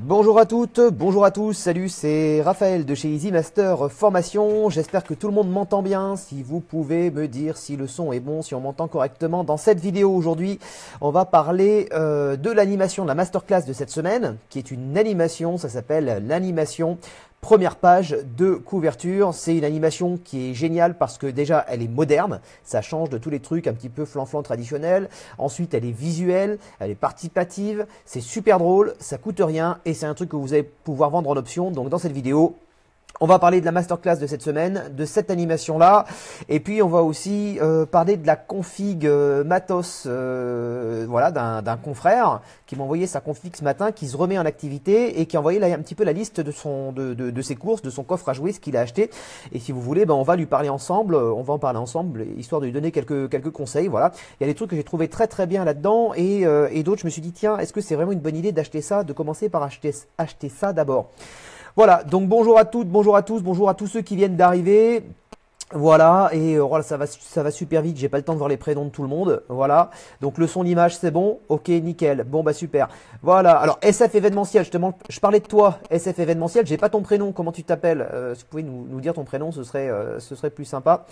Bonjour à toutes, bonjour à tous, salut, c'est Raphaël de chez Easy Master Formation. J'espère que tout le monde m'entend bien. Si vous pouvez me dire si le son est bon, si on m'entend correctement. Dans cette vidéo aujourd'hui, on va parler de l'animation de la masterclass de cette semaine, qui est une animation, ça s'appelle l'animation première page de couverture. C'est une animation qui est géniale parce que déjà elle est moderne, ça change de tous les trucs un petit peu flan-flan traditionnels. Ensuite elle est visuelle, elle est participative, c'est super drôle, ça coûte rien et c'est un truc que vous allez pouvoir vendre en option. Donc dans cette vidéo, on va parler de la masterclass de cette semaine, de cette animation-là, et puis on va aussi parler de la config matos voilà, d'un confrère qui m'a envoyé sa config ce matin, qui se remet en activité et qui a envoyé là, un petit peu la liste de ses courses, de son coffre à jouer, ce qu'il a acheté. Et si vous voulez, ben, on va lui parler ensemble, on va en parler ensemble, histoire de lui donner quelques conseils. Voilà. Il y a des trucs que j'ai trouvé très bien là-dedans et d'autres, je me suis dit, tiens, est-ce que c'est vraiment une bonne idée d'acheter ça, de commencer par acheter ça d'abord? Voilà, donc bonjour à toutes, bonjour à tous, bonjour à tous ceux qui viennent d'arriver. Voilà, et voilà, ça va super vite, j'ai pas le temps de voir les prénoms de tout le monde. voilà, donc le son, l'image, c'est bon, ok, nickel, bon bah super. Voilà, alors SF événementiel, justement, je parlais de toi, SF événementiel, j'ai pas ton prénom, comment tu t'appelles? Si vous pouvez nous dire ton prénom, ce serait plus sympa.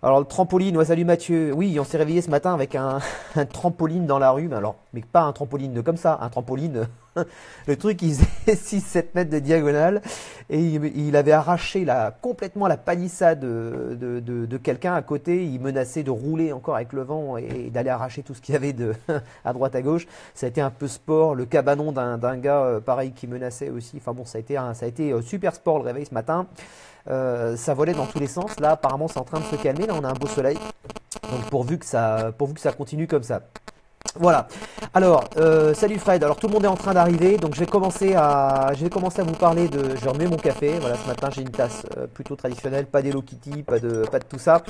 Alors le trampoline, ouais, salut Mathieu. Oui, on s'est réveillé ce matin avec un trampoline dans la rue, mais pas un trampoline comme ça, un trampoline. Le truc, il faisait 6-7 mètres de diagonale et il avait arraché complètement la palissade de quelqu'un à côté. Il menaçait de rouler encore avec le vent et d'aller arracher tout ce qu'il y avait à droite à gauche. Ça a été un peu sport. Le cabanon d'un gars pareil qui menaçait aussi. Enfin bon, ça a été super sport le réveil ce matin. Ça volait dans tous les sens. Là, apparemment, c'est en train de se calmer. Là, on a un beau soleil. Donc, pourvu que ça continue comme ça. Voilà. Alors, salut Fred. Alors, tout le monde est en train d'arriver. Donc, je vais commencer à vous parler de. Je remets mon café. Voilà, ce matin, j'ai une tasse plutôt traditionnelle. Pas d'Hello Kitty, pas de tout ça.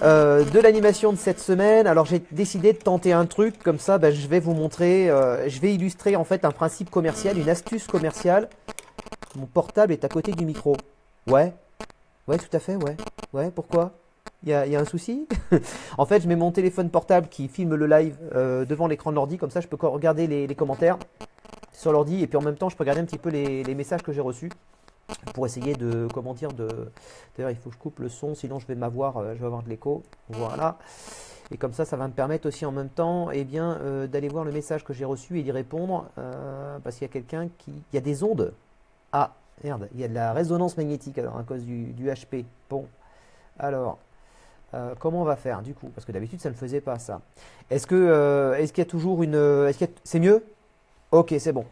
De l'animation de cette semaine. Alors, j'ai décidé de tenter un truc. Comme ça, ben, je vais vous montrer. Je vais illustrer en fait un principe commercial, une astuce commerciale. Mon portable est à côté du micro. Ouais. Ouais, tout à fait, ouais. Ouais, pourquoi? Il y a un souci? En fait, je mets mon téléphone portable qui filme le live devant l'écran de l'ordi, comme ça je peux regarder les commentaires sur l'ordi et puis en même temps je peux regarder un petit peu les messages que j'ai reçus pour essayer de, comment dire, d'ailleurs il faut que je coupe le son, sinon je vais je vais avoir de l'écho, voilà. Et comme ça va me permettre aussi en même temps eh bien, d'aller voir le message que j'ai reçu et d'y répondre parce qu'il y a quelqu'un il y a des ondes. Ah, merde, il y a de la résonance magnétique alors à cause du HP. Bon, alors, comment on va faire du coup? Parce que d'habitude ça ne le faisait pas ça. Est-ce qu'il y a toujours une... C'est mieux? Ok, c'est bon.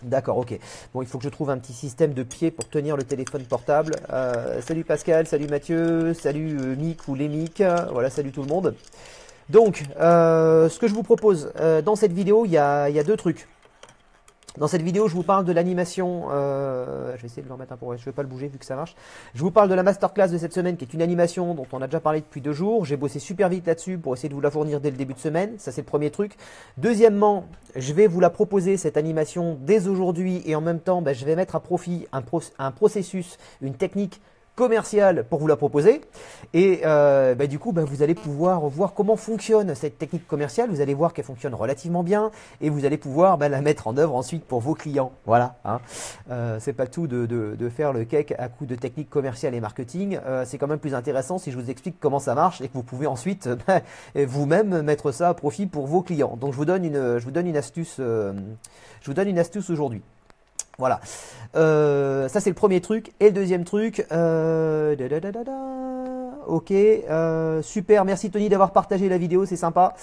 D'accord, ok. Bon, il faut que je trouve un petit système de pied pour tenir le téléphone portable. Salut Pascal, salut Mathieu, salut Mick ou les Mick. Voilà, salut tout le monde. Donc, ce que je vous propose dans cette vidéo, il y a deux trucs. Dans cette vidéo, je vous parle de l'animation, je vais essayer de le remettre un peu, je ne vais pas le bouger vu que ça marche. Je vous parle de la masterclass de cette semaine qui est une animation dont on a déjà parlé depuis 2 jours. J'ai bossé super vite là-dessus pour essayer de vous la fournir dès le début de semaine, ça c'est le premier truc. Deuxièmement, je vais vous la proposer cette animation dès aujourd'hui et en même temps, je vais mettre à profit un processus, une technique commerciale pour vous la proposer et du coup vous allez pouvoir voir comment fonctionne cette technique commerciale. Vous allez voir qu'elle fonctionne relativement bien et vous allez pouvoir la mettre en œuvre ensuite pour vos clients. Voilà, hein. C'est pas tout de faire le cake à coup de technique commerciale et marketing. C'est quand même plus intéressant si je vous explique comment ça marche et que vous pouvez ensuite vous-même mettre ça à profit pour vos clients. Donc je vous donne une astuce aujourd'hui. Voilà, ça c'est le premier truc. Et le deuxième truc, ok, super, merci Tony d'avoir partagé la vidéo, c'est sympa.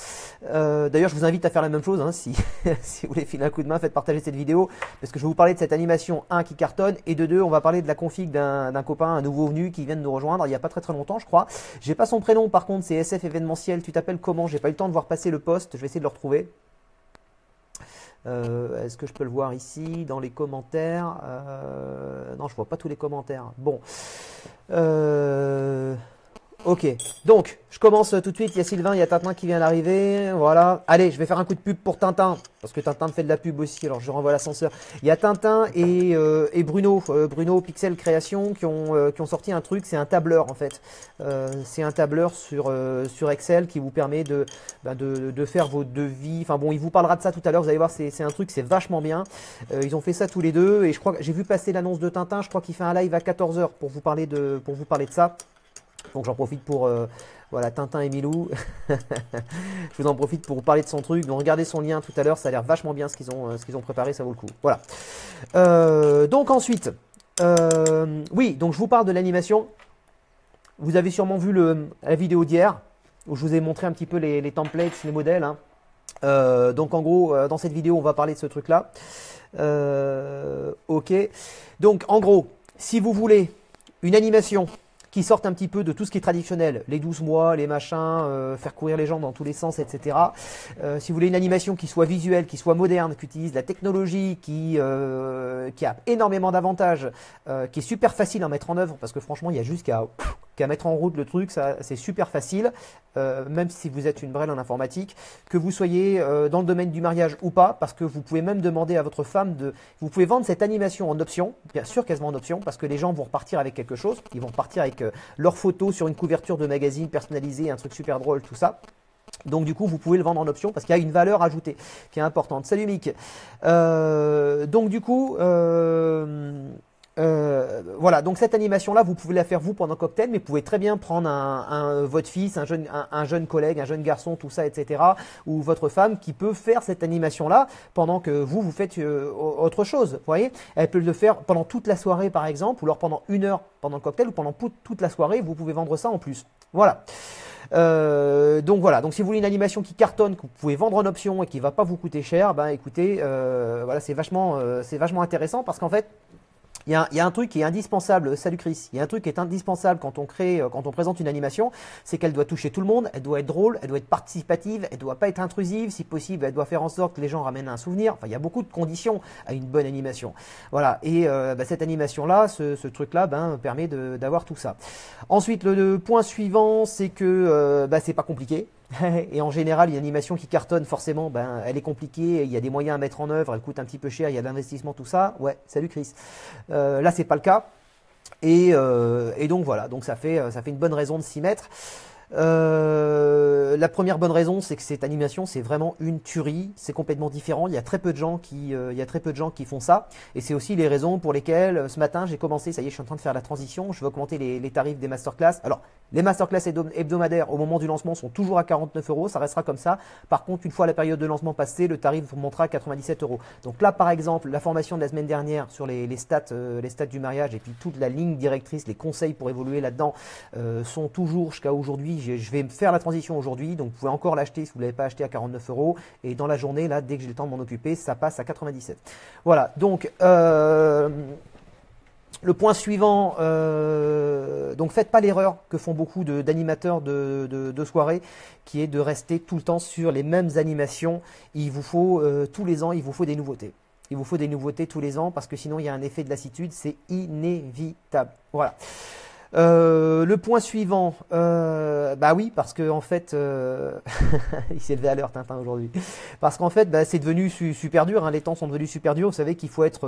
D'ailleurs je vous invite à faire la même chose, hein, si vous voulez filer un coup de main, faites partager cette vidéo. Parce que je vais vous parler de cette animation 1 qui cartonne, et de 2 on va parler de la config d'un copain, un nouveau venu qui vient de nous rejoindre il n'y a pas très longtemps je crois. J'ai pas son prénom par contre, c'est SF événementiel, tu t'appelles comment? J'ai pas eu le temps de voir passer le post, je vais essayer de le retrouver. Est-ce que je peux le voir ici dans les commentaires? Non, je vois pas tous les commentaires. Bon. Ok, donc je commence tout de suite, il y a Sylvain, il y a Tintin qui vient d'arriver, voilà. Allez, je vais faire un coup de pub pour Tintin, parce que Tintin me fait de la pub aussi, alors je renvoie l'ascenseur. Il y a Tintin et Bruno, Bruno Pixel Création qui ont sorti un truc, c'est un tableur en fait. C'est un tableur sur Excel qui vous permet de faire vos devis, enfin bon, il vous parlera de ça tout à l'heure, vous allez voir, c'est un truc, c'est vachement bien. Ils ont fait ça tous les deux, et je crois que j'ai vu passer l'annonce de Tintin, je crois qu'il fait un live à 14 h pour vous parler de ça. Donc j'en profite pour voilà, Tintin et Milou. Je vous en profite pour vous parler de son truc. Donc regardez son lien tout à l'heure, ça a l'air vachement bien ce qu'ils ont préparé, ça vaut le coup. Voilà. Donc ensuite, oui, donc je vous parle de l'animation. Vous avez sûrement vu la vidéo d'hier où je vous ai montré un petit peu les templates, les modèles. Hein. Donc en gros, dans cette vidéo, on va parler de ce truc-là. Ok. Donc en gros, si vous voulez une animation qui sortent un petit peu de tout ce qui est traditionnel, les 12 mois, les machins, faire courir les gens dans tous les sens, etc. Si vous voulez une animation qui soit visuelle, qui soit moderne, qui utilise la technologie, qui a énormément d'avantages, qui est super facile à mettre en œuvre, parce que franchement, il y a juste qu'à mettre en route le truc, c'est super facile, même si vous êtes une brêle en informatique, que vous soyez dans le domaine du mariage ou pas, parce que vous pouvez même demander à votre femme vous pouvez vendre cette animation en option, bien sûr quasiment en option, parce que les gens vont repartir avec quelque chose, ils vont repartir avec leurs photos sur une couverture de magazine personnalisée, un truc super drôle, tout ça. Donc du coup, vous pouvez le vendre en option parce qu'il y a une valeur ajoutée qui est importante. Salut Mick. Donc du coup, voilà, donc cette animation-là, vous pouvez la faire vous pendant cocktail, mais vous pouvez très bien prendre votre fils, un jeune collègue, un jeune garçon, tout ça, etc., ou votre femme qui peut faire cette animation-là pendant que vous faites autre chose. Vous voyez, elle peut le faire pendant toute la soirée, par exemple, ou alors pendant 1 heure pendant le cocktail, ou pendant toute la soirée, vous pouvez vendre ça en plus. Voilà. Donc voilà, donc si vous voulez une animation qui cartonne, que vous pouvez vendre en option et qui va pas vous coûter cher, ben écoutez, voilà, c'est vachement intéressant parce qu'en fait, il y a un truc qui est indispensable, salut Chris, il y a un truc qui est indispensable quand on présente une animation, c'est qu'elle doit toucher tout le monde, elle doit être drôle, elle doit être participative, elle doit pas être intrusive, si possible, elle doit faire en sorte que les gens ramènent un souvenir, enfin il y a beaucoup de conditions à une bonne animation. Voilà, et cette animation-là, ce truc-là, permet d'avoir tout ça. Ensuite, le point suivant, c'est que c'est pas compliqué. Et en général, une animation qui cartonne, forcément, elle est compliquée, il y a des moyens à mettre en œuvre, elle coûte un petit peu cher, il y a de l'investissement, tout ça. Ouais, salut Chris. Là, c'est pas le cas. Et donc voilà, donc ça fait une bonne raison de s'y mettre. La première bonne raison, c'est que cette animation, c'est vraiment une tuerie, c'est complètement différent. Il y a très peu de gens qui font ça, et c'est aussi les raisons pour lesquelles ce matin j'ai commencé. Ça y est, je suis en train de faire la transition. Je vais augmenter les tarifs des masterclass. Alors, les masterclass hebdomadaires au moment du lancement sont toujours à 49 €. Ça restera comme ça. Par contre, une fois la période de lancement passée, le tarif montera à 97 €. Donc là, par exemple, la formation de la semaine dernière sur les stats du mariage et puis toute la ligne directrice, les conseils pour évoluer là-dedans sont toujours jusqu'à aujourd'hui. Je vais faire la transition aujourd'hui, donc vous pouvez encore l'acheter si vous ne l'avez pas acheté à 49 €. Et dans la journée, là, dès que j'ai le temps de m'en occuper, ça passe à 97. Voilà, donc le point suivant, donc faites pas l'erreur que font beaucoup d'animateurs de soirée, qui est de rester tout le temps sur les mêmes animations. Il vous faut tous les ans, il vous faut des nouveautés. Il vous faut des nouveautés tous les ans parce que sinon il y a un effet de lassitude, c'est inévitable. Voilà. Le point suivant, oui, parce que en fait, il s'est levé à l'heure Tintin aujourd'hui. Parce qu'en fait, c'est devenu super dur. Hein, les temps sont devenus super durs. Vous savez qu'il faut être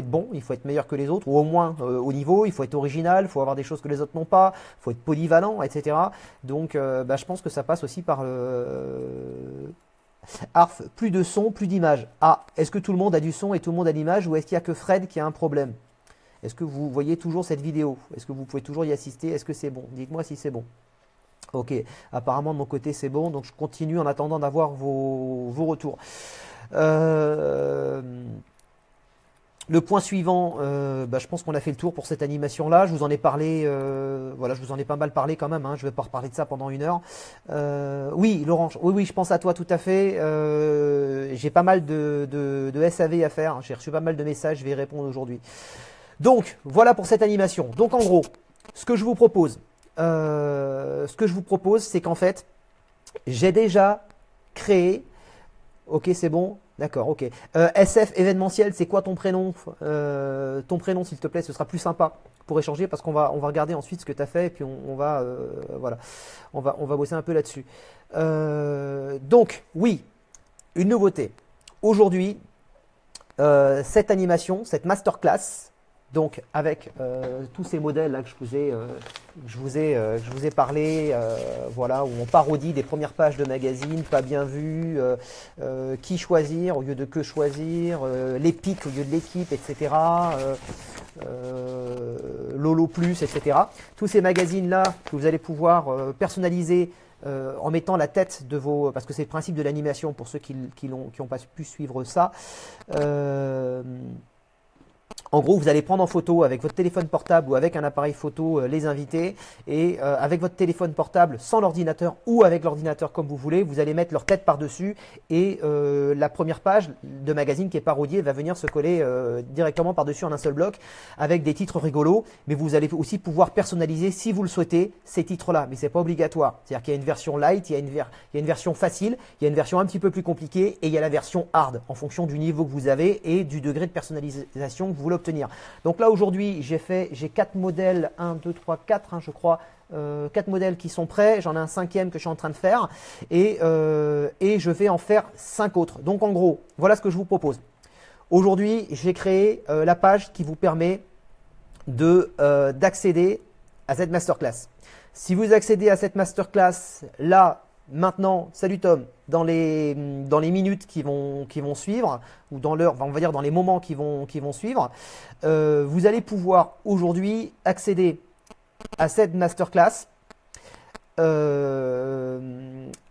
bon, il faut être meilleur que les autres, ou au moins au niveau. Il faut être original, il faut avoir des choses que les autres n'ont pas, il faut être polyvalent, etc. Donc, je pense que ça passe aussi par Arf, plus de son, plus d'image. Ah, est-ce que tout le monde a du son et tout le monde a l'image, ou est-ce qu'il n'y a que Fred qui a un problème? Est-ce que vous voyez toujours cette vidéo? Est-ce que vous pouvez toujours y assister? Est-ce que c'est bon? Dites-moi si c'est bon. Ok, apparemment de mon côté c'est bon, donc je continue en attendant d'avoir vos retours. Le point suivant, je pense qu'on a fait le tour pour cette animation-là. Je vous en ai parlé, voilà, je vous en ai pas mal parlé quand même. Hein, je vais pas reparler de ça pendant 1 heure. Oui, Laurent, oui, je pense à toi tout à fait. J'ai pas mal de SAV à faire. J'ai reçu pas mal de messages, je vais y répondre aujourd'hui. Donc, voilà pour cette animation. Donc, en gros, ce que je vous propose, c'est qu'en fait, j'ai déjà créé, ok, c'est bon, D'accord, ok. SF événementiel, c'est quoi ton prénom? Ton prénom, s'il te plaît, ce sera plus sympa pour échanger parce on va regarder ensuite ce que tu as fait et puis on va, voilà, on va bosser un peu là-dessus. Donc, oui, une nouveauté. Aujourd'hui, cette animation, cette masterclass, donc avec tous ces modèles là que je vous ai parlé, voilà, où on parodie des premières pages de magazine, pas bien vu, qui choisir au lieu de que choisir, l'épique au lieu de l'équipe, etc. Lolo Plus, etc. Tous ces magazines là que vous allez pouvoir personnaliser en mettant la tête de vos... Parce que c'est le principe de l'animation pour ceux qui n'ont pas pu suivre ça. En gros, vous allez prendre en photo avec votre téléphone portable ou avec un appareil photo les invités et avec votre téléphone portable sans l'ordinateur ou avec l'ordinateur comme vous voulez, vous allez mettre leur tête par-dessus et la première page de magazine qui est parodiée va venir se coller directement par-dessus en un seul bloc avec des titres rigolos. Mais vous allez aussi pouvoir personnaliser, si vous le souhaitez, ces titres-là. Mais ce n'est pas obligatoire. C'est-à-dire qu'il y a une version light, il y a une version facile, il y a une version un petit peu plus compliquée et il y a la version hard en fonction du niveau que vous avez et du degré de personnalisation que vous voulez obtenir. Donc là aujourd'hui j'ai 4 modèles, 1, 2, 3, 4 je crois, 4 modèles qui sont prêts, j'en ai un 5e que je suis en train de faire et je vais en faire 5 autres. Donc en gros, voilà ce que je vous propose. Aujourd'hui j'ai créé la page qui vous permet d'accéder à cette masterclass. Si vous accédez à cette masterclass là, maintenant, salut Tom, dans les minutes qui vont suivre, ou dans l'heure, on va dire dans les moments qui vont suivre, vous allez pouvoir aujourd'hui accéder à cette masterclass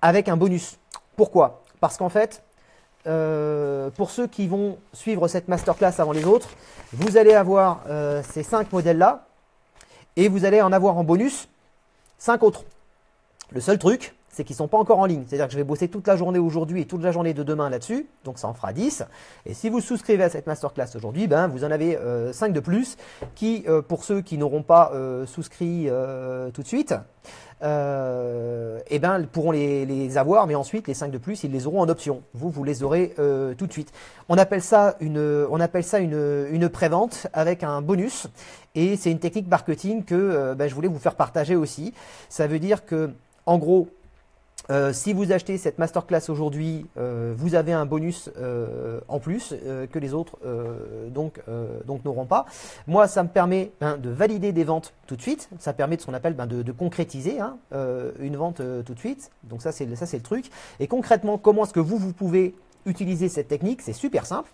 avec un bonus. Pourquoi? Parce qu'en fait, pour ceux qui vont suivre cette masterclass avant les autres, vous allez avoir ces 5 modèles-là et vous allez en avoir en bonus 5 autres. Le seul truc, c'est qu'ils ne sont pas encore en ligne. C'est-à-dire que je vais bosser toute la journée aujourd'hui et toute la journée de demain là-dessus. Donc ça en fera 10. Et si vous souscrivez à cette masterclass aujourd'hui, ben, vous en avez 5 de plus qui, pour ceux qui n'auront pas souscrit tout de suite, eh ben, pourront les avoir. Mais ensuite, les 5 de plus, ils les auront en option. Vous les aurez tout de suite. On appelle ça une pré-vente avec un bonus. Et c'est une technique marketing que ben, je voulais vous faire partager aussi. Ça veut dire que, en gros, si vous achetez cette masterclass aujourd'hui, vous avez un bonus en plus que les autres donc n'auront pas. Moi, ça me permet de valider des ventes tout de suite. Ça permet de ce qu'on appelle de concrétiser une vente tout de suite. Donc ça c'est le truc. Et concrètement, comment est-ce que vous pouvez utiliser cette technique? C'est super simple.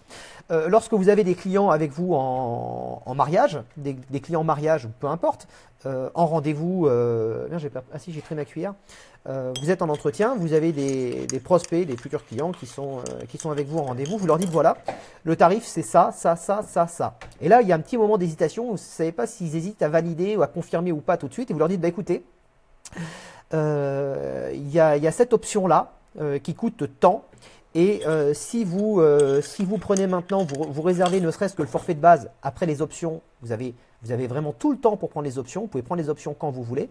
Lorsque vous avez des clients avec vous en mariage, des clients en mariage ou peu importe, en rendez-vous, ah si j'ai pris ma cuillère. Vous êtes en entretien, vous avez des prospects, des futurs clients qui sont avec vous en rendez-vous. Vous leur dites voilà, le tarif c'est ça, ça, ça, ça, ça. Et là il y a un petit moment d'hésitation, vous ne savez pas s'ils hésitent à valider ou à confirmer ou pas tout de suite. Et vous leur dites bah écoutez, il y a cette option là qui coûte tant. Et si vous prenez maintenant, vous réservez ne serait-ce que le forfait de base après les options, vous avez vraiment tout le temps pour prendre les options. Vous pouvez prendre les options quand vous voulez.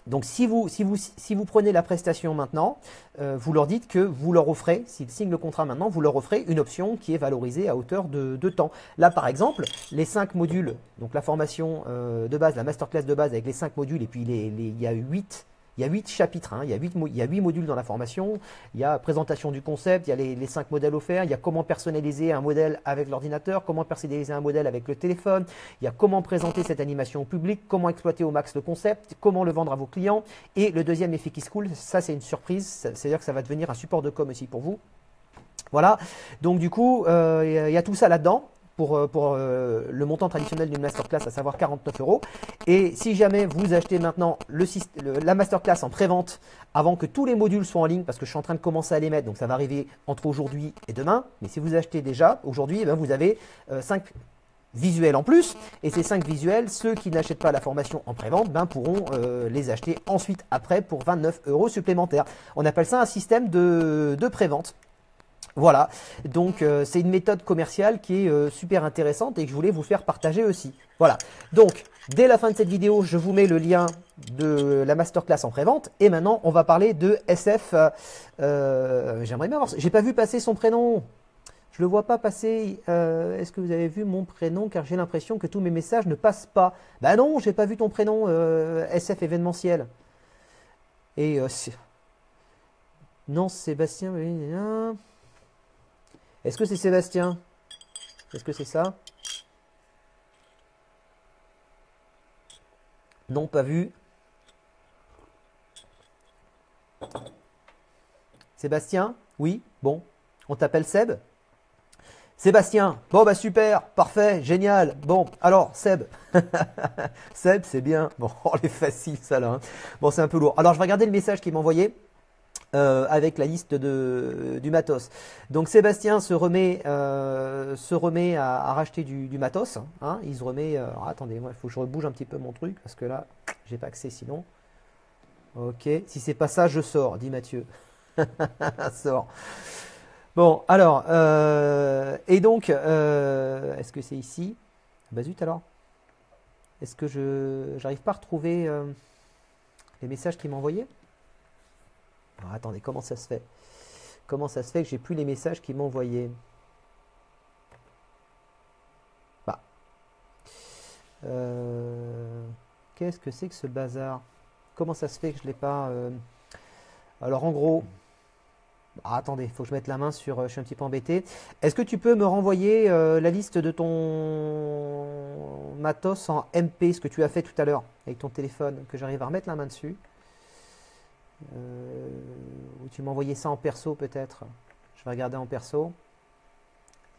Donc si vous prenez la prestation maintenant, vous leur dites que vous leur offrez, s'ils signent le contrat maintenant, vous leur offrez une option qui est valorisée à hauteur de temps. Là par exemple, les 5 modules, donc la formation de base, la masterclass de base avec les 5 modules et puis il y a 8 chapitres, il y a 8 modules dans la formation, il y a présentation du concept, il y a les 5 modèles offerts, il y a comment personnaliser un modèle avec l'ordinateur, comment personnaliser un modèle avec le téléphone, il y a comment présenter cette animation au public, comment exploiter au max le concept, comment le vendre à vos clients. Et le deuxième effet qui se coule, ça c'est une surprise, c'est-à-dire que ça va devenir un support de com aussi pour vous. Voilà, donc du coup, il y a tout ça là-dedans. Pour le montant traditionnel d'une masterclass, à savoir 49 €. Et si jamais vous achetez maintenant la masterclass en pré-vente avant que tous les modules soient en ligne, parce que je suis en train de commencer à les mettre, donc ça va arriver entre aujourd'hui et demain, mais si vous achetez déjà aujourd'hui, eh bien, vous avez 5 visuels en plus, et ces 5 visuels, ceux qui n'achètent pas la formation en pré-vente pourront les acheter ensuite après pour 29 € supplémentaires. On appelle ça un système de pré-vente. Voilà, donc c'est une méthode commerciale qui est super intéressante et que je voulais vous faire partager aussi. Voilà, donc dès la fin de cette vidéo, je vous mets le lien de la masterclass en pré-vente. Et maintenant, on va parler de SF. J'aimerais bien voir, j'ai pas vu passer son prénom. Je le vois pas passer. Est-ce que vous avez vu mon prénom? Car j'ai l'impression que tous mes messages ne passent pas. Bah non, j'ai pas vu ton prénom, SF événementiel. Et non, Sébastien. Est-ce que c'est Sébastien? Est-ce que c'est ça? Non, pas vu. Sébastien? Oui, bon. On t'appelle Seb? Sébastien, bon bah super, parfait, génial. Bon, alors Seb, Seb c'est bien. Bon, oh, elle est facile ça là. Hein. Bon, c'est un peu lourd. Alors je vais regarder le message qu'il m'a envoyé avec la liste du matos. Donc Sébastien se remet à racheter du matos. Hein. Il se remet. Alors, attendez, il faut que je rebouge un petit peu mon truc parce que là, j'ai pas accès sinon. Ok, si c'est pas ça, je sors, dit Mathieu. Sors. Bon, alors, et donc, est-ce que c'est ici? Bah zut alors. Est-ce que j'arrive pas à retrouver les messages qu'il m'a envoyés? Alors, attendez, comment ça se fait? Comment ça se fait que j'ai plus les messages qu'il m'a envoyés? Bah. Qu'est-ce que c'est que ce bazar? Comment ça se fait que je l'ai pas Alors, en gros... Ah, attendez, il faut que je mette la main sur... je suis un petit peu embêté. Est-ce que tu peux me renvoyer la liste de ton matos en MP, ce que tu as fait tout à l'heure avec ton téléphone, que j'arrive à remettre la main dessus? Ou tu m'as envoyé ça en perso peut-être? Je vais regarder en perso.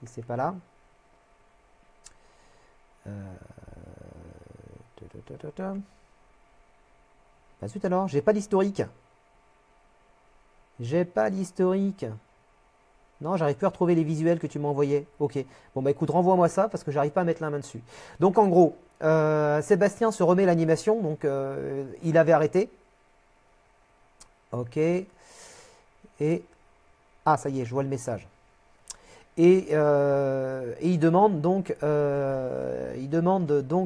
Si c'est pas là. Bah zut alors, j'ai pas l'historique. J'ai pas l'historique. Non, j'arrive plus à retrouver les visuels que tu m'as envoyés. Ok. Bon, bah écoute, renvoie-moi ça parce que j'arrive pas à mettre la main dessus. Donc en gros, Sébastien se remet l'animation. Donc il avait arrêté. Ok. Et... Ah, ça y est, je vois le message. Et il demande donc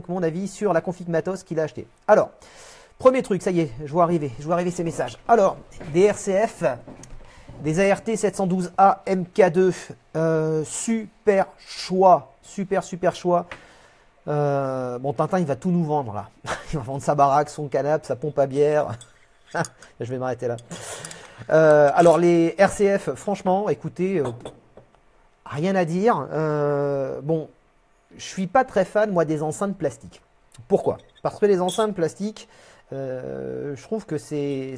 mon avis sur la config matos qu'il a acheté. Alors... Premier truc, ça y est, je vois arriver ces messages. Alors, des RCF, des ART 712A MK2, super choix, super choix. Bon, Tintin, il va tout nous vendre là. Il va vendre sa baraque, son canapé, sa pompe à bière. Je vais m'arrêter là. Alors, les RCF, franchement, écoutez, rien à dire. Bon, je suis pas très fan, moi, des enceintes plastiques. Pourquoi? Parce que les enceintes plastiques... je trouve que c'est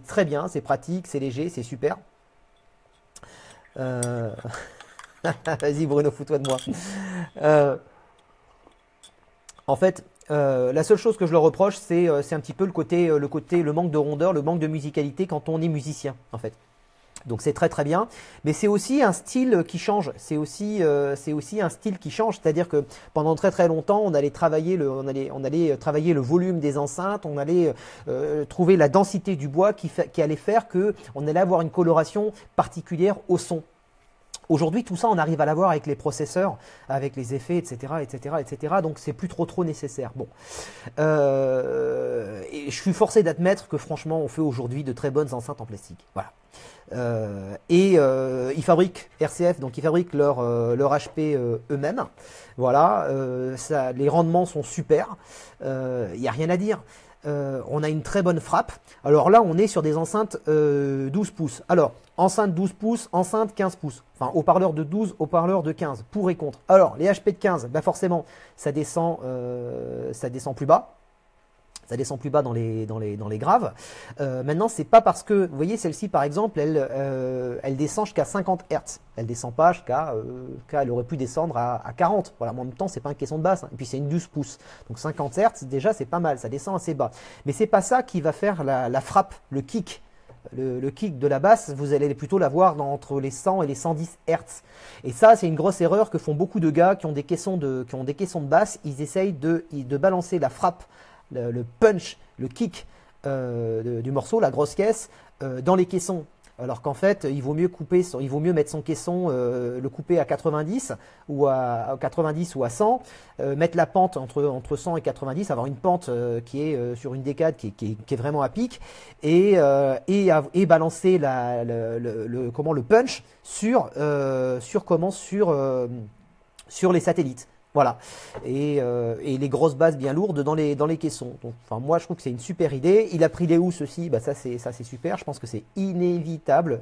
très bien, c'est pratique, c'est léger, c'est super. Vas-y Bruno, fous-toi de moi. En fait, la seule chose que je leur reproche, c'est un petit peu le manque de rondeur, le manque de musicalité quand on est musicien, en fait. Donc c'est très bien, mais c'est aussi un style qui change. C'est aussi un style qui change, c'est-à-dire que pendant très longtemps, on allait travailler le volume des enceintes, on allait trouver la densité du bois qui allait faire que on allait avoir une coloration particulière au son. Aujourd'hui, tout ça, on arrive à l'avoir avec les processeurs, avec les effets, etc. Donc, c'est plus trop nécessaire. Bon, et je suis forcé d'admettre que franchement, on fait aujourd'hui de très bonnes enceintes en plastique. Voilà. Ils fabriquent RCF, donc ils fabriquent leur HP eux-mêmes. Voilà, les rendements sont super. Il n'y a rien à dire. On a une très bonne frappe. Alors là, on est sur des enceintes 12 pouces. Alors, enceinte 12 pouces, enceinte 15 pouces. Enfin, haut-parleur de 12, haut-parleur de 15, pour et contre. Alors, les HP de 15, bah forcément, ça descend plus bas. Ça descend plus bas dans les graves. Maintenant, c'est pas parce que, vous voyez, celle-ci, par exemple, elle descend jusqu'à 50 Hz. Elle descend pas elle aurait pu descendre à 40. Voilà, en même temps, c'est pas une question de basse. Hein. Et puis, c'est une 12 pouces. Donc, 50 Hz, déjà, c'est pas mal. Ça descend assez bas. Mais c'est pas ça qui va faire la frappe, le kick. Le kick de la basse, vous allez plutôt l'avoir entre les 100 et les 110 Hz. Et ça, c'est une grosse erreur que font beaucoup de gars qui ont des caissons de basse. Ils essayent de balancer la frappe, le punch, le kick du morceau, la grosse caisse, dans les caissons Alors qu'en fait, il vaut mieux mettre son caisson, le couper à 90 ou à 90 ou à 100, mettre la pente entre 100 et 90, avoir une pente qui est sur une décade qui est vraiment à pic, et balancer le punch sur les satellites. Voilà. Et les grosses bases bien lourdes dans les caissons. Donc, enfin, moi, je trouve que c'est une super idée. Il a pris les housses aussi. Bah, ça, c'est super. Je pense que c'est inévitable,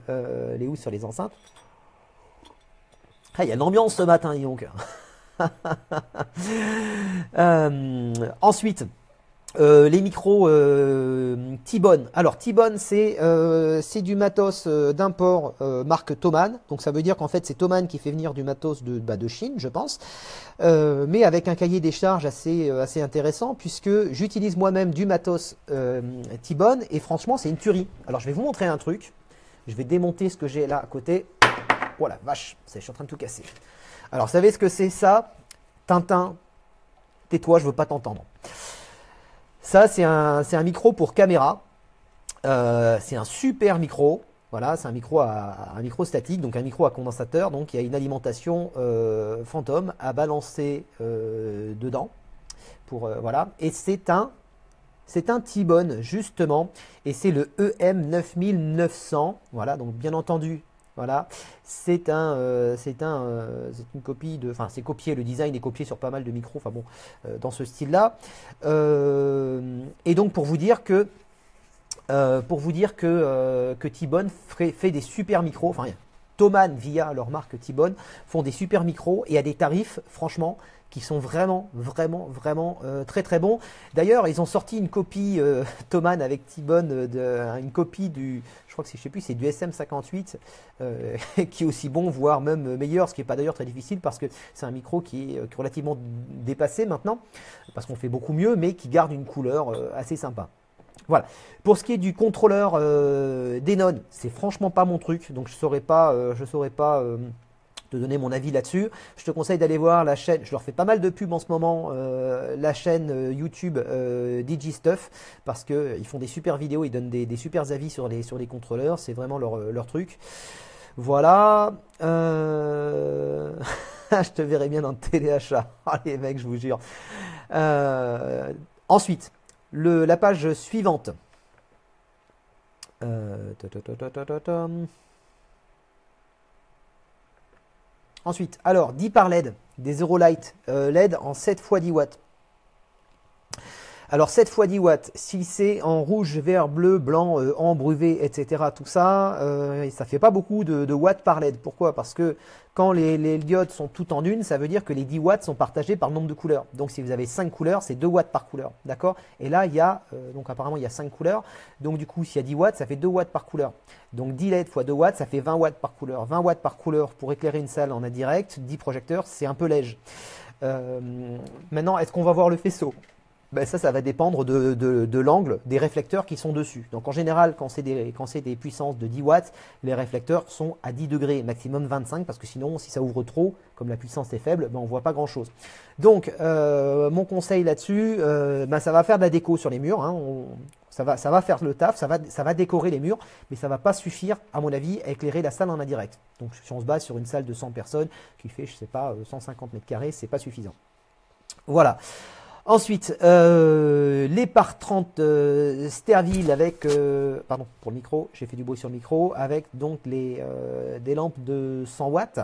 les housses sur les enceintes. Ah, il y a l'ambiance ce matin, dis donc. Ensuite, les micros T-Bone. Alors T-Bone, c'est du matos d'import marque Thomann. Donc ça veut dire qu'en fait c'est Thomann qui fait venir du matos de Chine, je pense, mais avec un cahier des charges assez intéressant, puisque j'utilise moi-même du matos T-Bone, et franchement c'est une tuerie. Alors je vais vous montrer un truc. Je vais démonter ce que j'ai là à côté. Voilà, vache, je suis en train de tout casser. Alors vous savez ce que c'est ça? Tintin, tais-toi, je veux pas t'entendre. Ça, c'est un micro pour caméra. C'est un super micro. Voilà, c'est un micro statique, donc un micro à condensateur. Donc il y a une alimentation fantôme à balancer dedans. Voilà. Et c'est un T-Bone justement. Et c'est le EM9900. Voilà, donc bien entendu. Voilà, c'est une copie enfin c'est copié, le design est copié sur pas mal de micros, enfin bon, dans ce style-là. Et donc pour vous dire que T-Bone fait des super micros, enfin Thomann via leur marque T-Bone font des super micros et à des tarifs franchement qui sont vraiment très très bons. D'ailleurs, ils ont sorti une copie Thomann avec T-Bone, une copie je crois que c'est du SM58 qui est aussi bon, voire même meilleur, ce qui n'est pas d'ailleurs très difficile parce que c'est un micro qui est relativement dépassé maintenant, parce qu'on fait beaucoup mieux, mais qui garde une couleur assez sympa. Voilà. Pour ce qui est du contrôleur Denon, c'est franchement pas mon truc, donc je saurais pas te donner mon avis là-dessus. Je te conseille d'aller voir la chaîne, je leur fais pas mal de pubs en ce moment, la chaîne YouTube DigiStuff, parce qu'ils font des super vidéos, ils donnent des super avis sur les contrôleurs, c'est vraiment leur truc. Voilà. Je te verrai bien dans le téléachat. Ah, les mecs, je vous jure. Ensuite, la page suivante. Ensuite, alors 10 par LED, des Eurolight LED en 7 x 10 watts. Alors 7 x 10 watts, si c'est en rouge, vert, bleu, blanc, ambre, UV, etc. Tout ça, ça fait pas beaucoup de watts par LED. Pourquoi? Parce que quand les diodes sont toutes en une, ça veut dire que les 10 watts sont partagés par le nombre de couleurs. Donc si vous avez 5 couleurs, c'est 2 watts par couleur. D'accord? Et là, donc apparemment, il y a 5 couleurs. Donc du coup, s'il y a 10 watts, ça fait 2 watts par couleur. Donc 10 LED x 2 watts, ça fait 20 watts par couleur. 20 watts par couleur pour éclairer une salle en indirect. 10 projecteurs, c'est un peu léger. Maintenant, est-ce qu'on va voir le faisceau? Ben ça va dépendre de l'angle des réflecteurs qui sont dessus. Donc en général, quand c'est des puissances de 10 watts, les réflecteurs sont à 10 degrés, maximum 25, parce que sinon, si ça ouvre trop, comme la puissance est faible, ben on ne voit pas grand-chose. Donc, mon conseil là-dessus, ça va faire de la déco sur les murs. Hein, ça va faire le taf, ça va décorer les murs, mais ça ne va pas suffire, à mon avis, à éclairer la salle en indirect. Donc si on se base sur une salle de 100 personnes qui fait, je sais pas, 150 mètres carrés, c'est pas suffisant. Voilà. Ensuite, les par 30 Sterville avec, pardon pour le micro, j'ai fait du bruit sur le micro, avec donc des lampes de 100 watts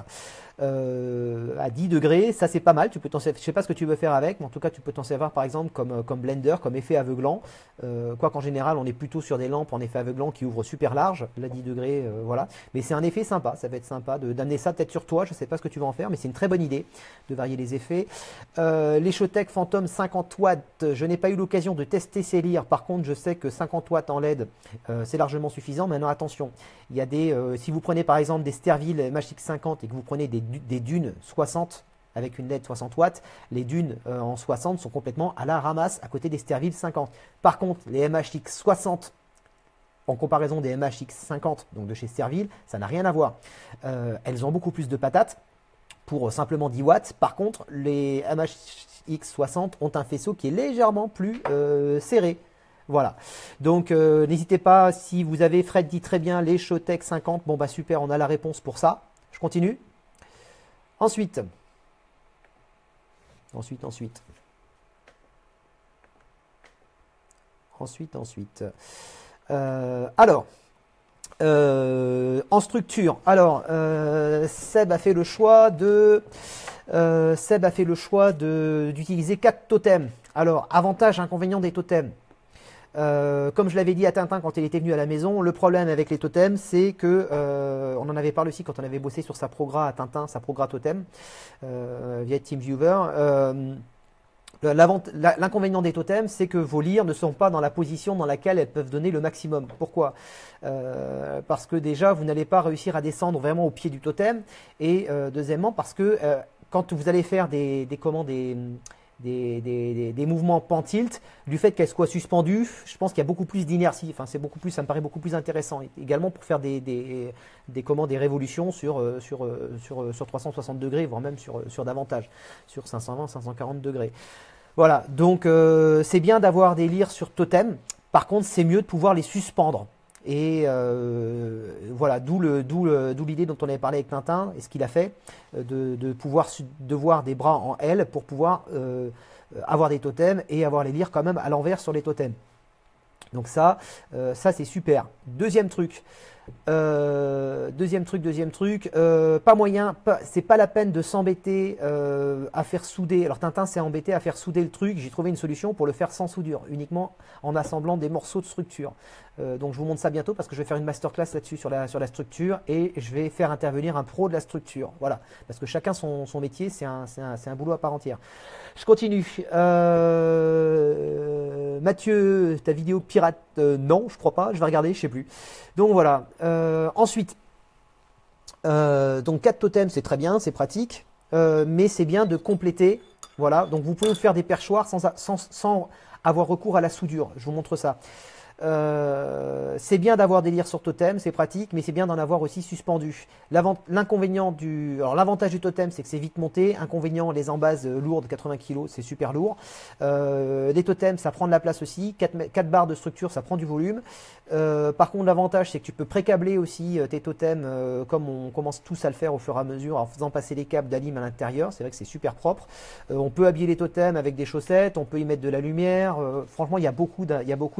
à 10 degrés, ça c'est pas mal, tu peux t'en servir, je sais pas ce que tu veux faire avec, mais en tout cas tu peux t'en servir par exemple comme blender, comme effet aveuglant, quoi qu'en général on est plutôt sur des lampes en effet aveuglant qui ouvrent super large, là 10 degrés, voilà, mais c'est un effet sympa, ça va être sympa d'amener ça peut-être sur toi, je sais pas ce que tu vas en faire, mais c'est une très bonne idée de varier les effets. Les Showtek Phantom 50 watts, je n'ai pas eu l'occasion de tester ces lyres, par contre je sais que 50 watts en LED c'est largement suffisant. Maintenant attention, il y a si vous prenez par exemple des Sterville MHX50 et que vous prenez des dunes 60 avec une LED 60 watts, les dunes en 60 sont complètement à la ramasse à côté des Sterville 50. Par contre, les MHX 60 en comparaison des MHX50, donc de chez Sterville, ça n'a rien à voir. Elles ont beaucoup plus de patates pour simplement 10 watts. Par contre, les MHX60 ont un faisceau qui est légèrement plus serré. Voilà. Donc n'hésitez pas, si vous avez, Fred dit très bien, les Showtech 50, bon bah super, on a la réponse pour ça. Je continue. Ensuite. Alors, en structure, alors Seb a fait le choix d'utiliser 4 totems. Alors, avantage, inconvénient des totems. Comme je l'avais dit à Tintin quand il était venu à la maison, le problème avec les totems, c'est que, on en avait parlé aussi quand on avait bossé sur sa progra à Tintin, sa progra totem, via TeamViewer. L'inconvénient des totems, c'est que vos lyres ne sont pas dans la position dans laquelle elles peuvent donner le maximum. Pourquoi? Parce que déjà, vous n'allez pas réussir à descendre vraiment au pied du totem. Et deuxièmement, parce que quand vous allez faire des mouvements pan-tilt, du fait qu'elles soient suspendues, je pense qu'il y a beaucoup plus d'inertie. Enfin, ça me paraît beaucoup plus intéressant. Et également pour faire des révolutions sur 360 degrés, voire même sur davantage, sur 520, 540 degrés. Voilà, donc c'est bien d'avoir des lyres sur totem. Par contre, c'est mieux de pouvoir les suspendre. Et voilà, d'où l'idée dont on avait parlé avec Tintin et ce qu'il a fait, de voir des bras en L pour pouvoir avoir des totems et avoir les lyres quand même à l'envers sur les totems. Donc ça c'est super. Deuxième truc, pas moyen, c'est pas la peine de s'embêter à faire souder. Alors Tintin s'est embêté à faire souder le truc. J'ai trouvé une solution pour le faire sans soudure, uniquement en assemblant des morceaux de structure. Donc je vous montre ça bientôt parce que je vais faire une masterclass là-dessus sur la structure et je vais faire intervenir un pro de la structure. Voilà, parce que chacun son métier, c'est un boulot à part entière. Je continue. Mathieu, ta vidéo pirate, non, je crois pas. Je vais regarder, je sais plus. Donc voilà. Ensuite, donc 4 totems, c'est très bien, c'est pratique, mais c'est bien de compléter. Voilà. Donc vous pouvez faire des perchoirs sans avoir recours à la soudure. Je vous montre ça. C'est bien d'avoir des lyres sur totem, c'est pratique, mais c'est bien d'en avoir aussi suspendu. L'avantage du totem, c'est que c'est vite monté. Inconvénient, les embases lourdes, 80 kg, c'est super lourd. Les totems, ça prend de la place aussi. 4 barres de structure, ça prend du volume. Par contre, l'avantage, c'est que tu peux précabler aussi tes totems, comme on commence tous à le faire au fur et à mesure, en faisant passer les câbles d'alim à l'intérieur. C'est vrai que c'est super propre. On peut habiller les totems avec des chaussettes, on peut y mettre de la lumière. Franchement, il y a beaucoup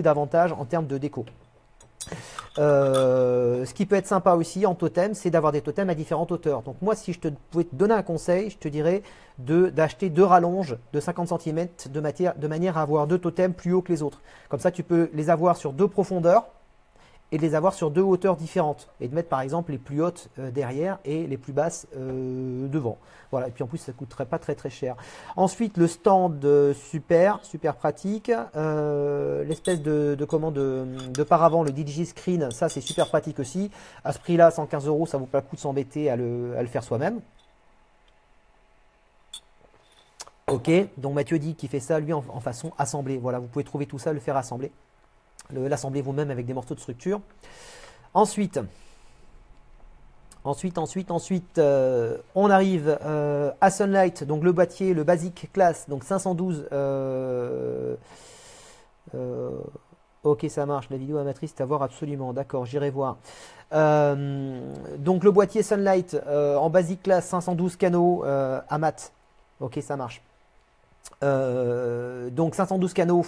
d'avantages en termes de déco. Ce qui peut être sympa aussi en totem, c'est d'avoir des totems à différentes hauteurs. Donc moi, si je pouvais te donner un conseil, je te dirais d'acheter 2 rallonges de 50 cm de manière à avoir 2 totems plus hauts que les autres. Comme ça, tu peux les avoir sur 2 profondeurs et de les avoir sur 2 hauteurs différentes. Et de mettre par exemple les plus hautes derrière et les plus basses devant. Voilà, et puis en plus ça coûterait pas très très cher. Ensuite le stand super pratique. L'espèce de paravent, le DigiScreen, ça c'est super pratique aussi. À ce prix là, 115 €, ça vaut pas le coup de s'embêter à le faire soi-même. Ok, donc Mathieu dit qu'il fait ça lui en façon assemblée. Voilà, vous pouvez trouver tout ça, le faire assembler. L'assembler vous-même avec des morceaux de structure. Ensuite, on arrive à Sunlight, donc le boîtier, le Basic Class, donc 512. Ok, ça marche, la vidéo amatrice, c'est à voir absolument, d'accord, j'irai voir. Donc le boîtier Sunlight en Basic Class, 512 canaux à mat. Ok, ça marche. Donc 512 canaux.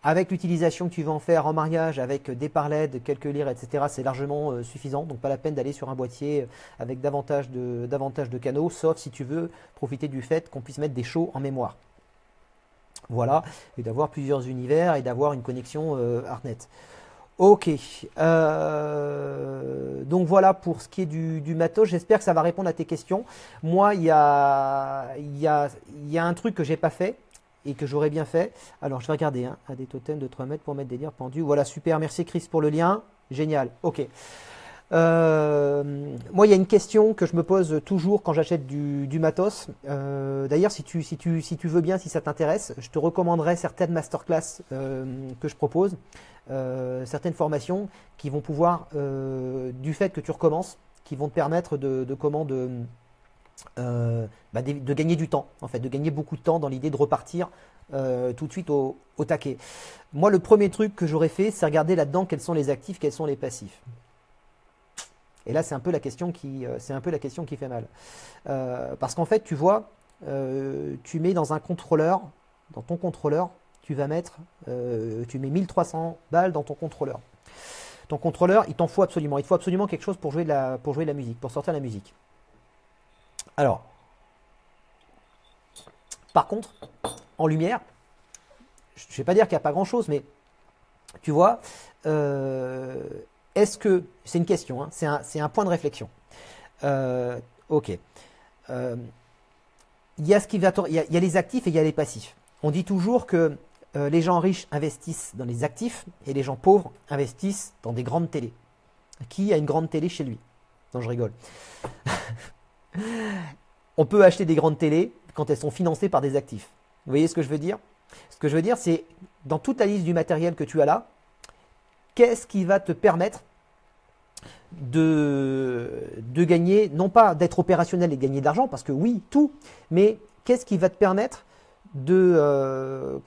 Avec l'utilisation que tu vas en faire en mariage, avec des par LED, quelques lyres, etc., c'est largement suffisant. Donc pas la peine d'aller sur un boîtier avec davantage de canaux, sauf si tu veux profiter du fait qu'on puisse mettre des shows en mémoire. Voilà, et d'avoir plusieurs univers et d'avoir une connexion Artnet. Ok, donc voilà pour ce qui est du matos. J'espère que ça va répondre à tes questions. Moi, il y a un truc que j'ai pas fait et que j'aurais bien fait. Alors, je vais regarder, hein, à des totems de 3 mètres pour mettre des lyres pendus. Voilà, super, merci Chris pour le lien. Génial, ok. Moi, il y a une question que je me pose toujours quand j'achète du matos. D'ailleurs, si tu veux bien, si ça t'intéresse, je te recommanderais certaines masterclass que je propose, certaines formations qui vont pouvoir, du fait que tu recommences, qui vont te permettre de gagner du temps, en fait, de gagner beaucoup de temps dans l'idée de repartir tout de suite au taquet. Moi, le premier truc que j'aurais fait, c'est regarder là-dedans quels sont les actifs, quels sont les passifs. Et là, c'est un peu la question qui fait mal. Parce qu'en fait, tu vois, tu mets dans un contrôleur, dans ton contrôleur, tu vas mettre, tu mets 1300 balles dans ton contrôleur. Ton contrôleur, il t'en faut absolument. Il te faut absolument quelque chose pour jouer de la musique, pour sortir la musique. Alors, par contre, en lumière, je ne vais pas dire qu'il n'y a pas grand-chose, mais tu vois, est-ce que, c'est une question, hein, c'est un point de réflexion. Ok. Il y a les actifs et il y a les passifs. On dit toujours que les gens riches investissent dans les actifs et les gens pauvres investissent dans des grandes télés. Qui a une grande télé chez lui? Non, je rigole. On peut acheter des grandes télés quand elles sont financées par des actifs. Vous voyez ce que je veux dire? Ce que je veux dire, c'est dans toute la liste du matériel que tu as là, qu'est-ce qui va te permettre de gagner, non pas d'être opérationnel et de gagner de l'argent, parce que oui, tout, mais qu'est-ce qui va te permettre de,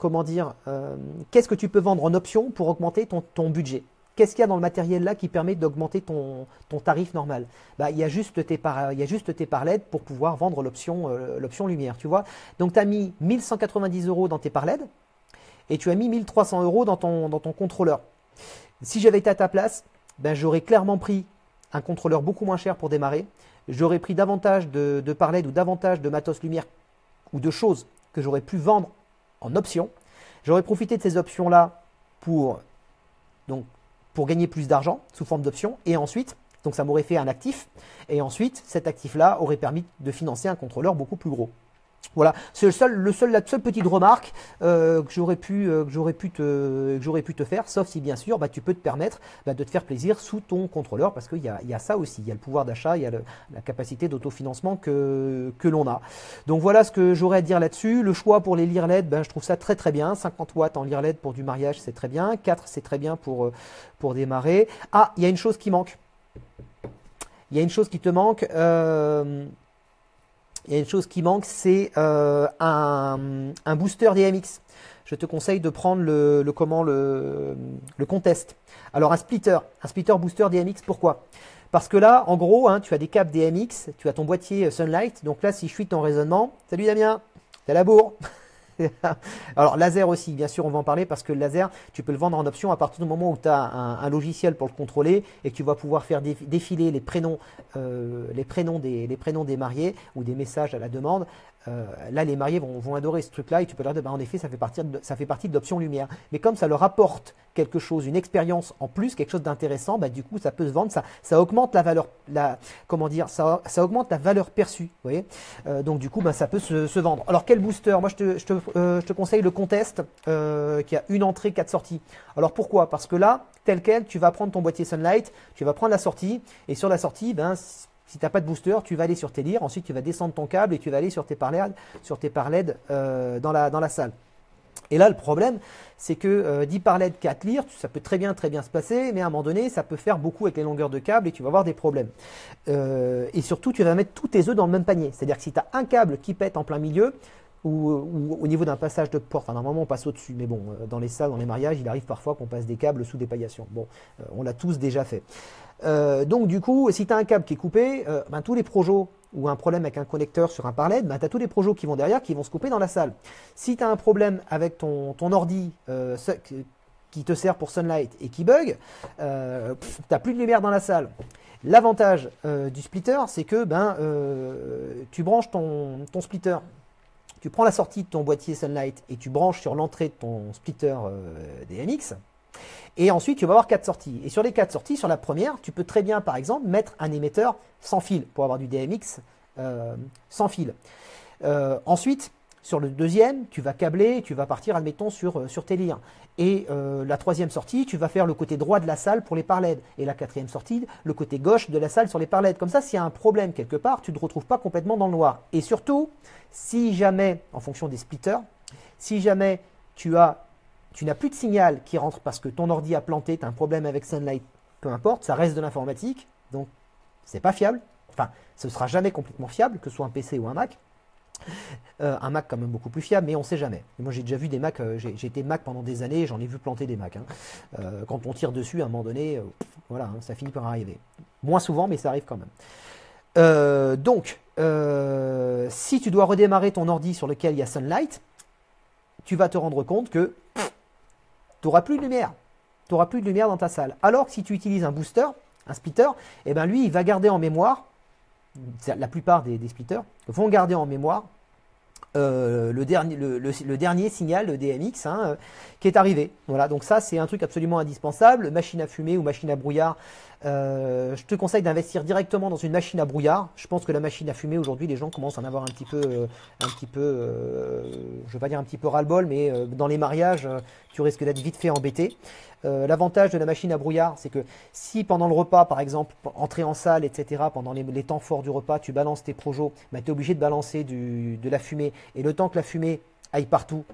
qu'est-ce que tu peux vendre en option pour augmenter ton budget? Qu'est-ce qu'il y a dans le matériel là qui permet d'augmenter ton tarif normal? Il y a juste tes par LED pour pouvoir vendre l'option lumière, tu vois. Donc tu as mis 1190 € dans tes par LED et tu as mis 1300 € dans ton contrôleur. Si j'avais été à ta place, j'aurais clairement pris un contrôleur beaucoup moins cher pour démarrer. J'aurais pris davantage de par LED ou davantage de matos lumière ou de choses que j'aurais pu vendre en option. J'aurais profité de ces options-là pour gagner plus d'argent sous forme d'options. Et ensuite, donc ça m'aurait fait un actif. Et ensuite, cet actif-là aurait permis de financer un contrôleur beaucoup plus gros. Voilà, c'est la seule petite remarque que j'aurais pu te faire, sauf si bien sûr tu peux te permettre de te faire plaisir sous ton contrôleur, parce qu'il y a ça aussi, il y a le pouvoir d'achat, il y a la capacité d'autofinancement que l'on a. Donc voilà ce que j'aurais à dire là-dessus. Le choix pour les lyres LED, je trouve ça très très bien. 50 watts en lyres LED pour du mariage, c'est très bien. 4, c'est très bien pour démarrer. Ah, il y a une chose qui manque. Il y a une chose qui te manque. Il y a une chose qui manque, c'est un booster DMX. Je te conseille de prendre le Contest. Alors un splitter booster DMX, pourquoi? Parce que là, en gros, tu as des câbles DMX, tu as ton boîtier Sunlight. Donc là, si je suis ton raisonnement, salut Damien, t'es à la bourre. Alors laser aussi, bien sûr on va en parler, parce que le laser tu peux le vendre en option à partir du moment où tu as un logiciel pour le contrôler et que tu vas pouvoir faire défiler les prénoms des mariés ou des messages à la demande. Là les mariés vont adorer ce truc là et tu peux leur dire en effet ça fait partie de l'option lumière, mais comme ça leur apporte quelque chose, une expérience en plus, quelque chose d'intéressant, du coup ça peut se vendre, ça augmente la valeur, ça augmente la valeur perçue, vous voyez. Donc du coup ça peut se vendre. Alors quel booster? Moi je te conseille le Contest qui a une entrée, 4 sorties. Alors pourquoi? Parce que là, tel quel, tu vas prendre ton boîtier Sunlight, tu vas prendre la sortie, et sur la sortie, si tu n'as pas de booster, tu vas aller sur tes lyres, ensuite tu vas descendre ton câble et tu vas aller sur tes par LED dans la salle. Et là, le problème, c'est que 10 par LED, 4 lyres, ça peut très bien se passer, mais à un moment donné, ça peut faire beaucoup avec les longueurs de câble et tu vas avoir des problèmes. Et surtout, tu vas mettre tous tes œufs dans le même panier. C'est-à-dire que si tu as un câble qui pète en plein milieu, ou au niveau d'un passage de porte, normalement on passe au-dessus, mais bon, dans les salles, dans les mariages, il arrive parfois qu'on passe des câbles sous des paillations. Bon, on l'a tous déjà fait. Donc du coup, si tu as un câble qui est coupé, tous les projos ou un problème avec un connecteur sur un par LED, tu as tous les projos qui vont derrière qui vont se couper dans la salle. Si tu as un problème avec ton ordi qui te sert pour Sunlight et qui bug, tu n'as plus de lumière dans la salle. L'avantage du splitter, c'est que tu branches ton splitter. Tu prends la sortie de ton boîtier Sunlight et tu branches sur l'entrée de ton splitter DMX. Et ensuite, tu vas avoir 4 sorties. Et sur les 4 sorties, sur la première, tu peux très bien, par exemple, mettre un émetteur sans fil pour avoir du DMX sans fil. Ensuite, sur le deuxième, tu vas câbler, tu vas partir, admettons, sur tes lyres. Et la troisième sortie, tu vas faire le côté droit de la salle pour les par LED. Et la quatrième sortie, le côté gauche de la salle sur les par LED. Comme ça, s'il y a un problème quelque part, tu ne te retrouves pas complètement dans le noir. Et surtout, si jamais, en fonction des splitters, si jamais tu n'as plus de signal qui rentre parce que ton ordi a planté, tu as un problème avec Sunlight, peu importe, ça reste de l'informatique, donc c'est pas fiable. Enfin, ce sera jamais complètement fiable, que ce soit un PC ou un Mac. Un Mac quand même beaucoup plus fiable, mais on sait jamais. Et moi j'ai déjà vu des Macs, j'ai été Mac pendant des années, j'en ai vu planter des Macs. Hein. Quand on tire dessus, à un moment donné, voilà, hein, ça finit par arriver. Moins souvent, mais ça arrive quand même. Si tu dois redémarrer ton ordi sur lequel il y a Sunlight, tu vas te rendre compte que tu n'auras plus de lumière. Tu n'auras plus de lumière dans ta salle. Alors que si tu utilises un booster, un splitter, eh ben lui, il va garder en mémoire, la plupart des splitters vont garder en mémoire le dernier signal de DMX hein, qui est arrivé. Voilà, donc ça c'est un truc absolument indispensable. Machine à fumer ou machine à brouillard, je te conseille d'investir directement dans une machine à brouillard. Je pense que la machine à fumer aujourd'hui, les gens commencent à en avoir un petit peu, je vais pas dire un petit peu ras-le-bol, mais dans les mariages, tu risques d'être vite fait embêté. L'avantage de la machine à brouillard, c'est que si pendant le repas, par exemple, entrée en salle, etc., pendant les temps forts du repas, tu balances tes projos, bah, tu es obligé de balancer de la fumée. Et le temps que la fumée aille partout,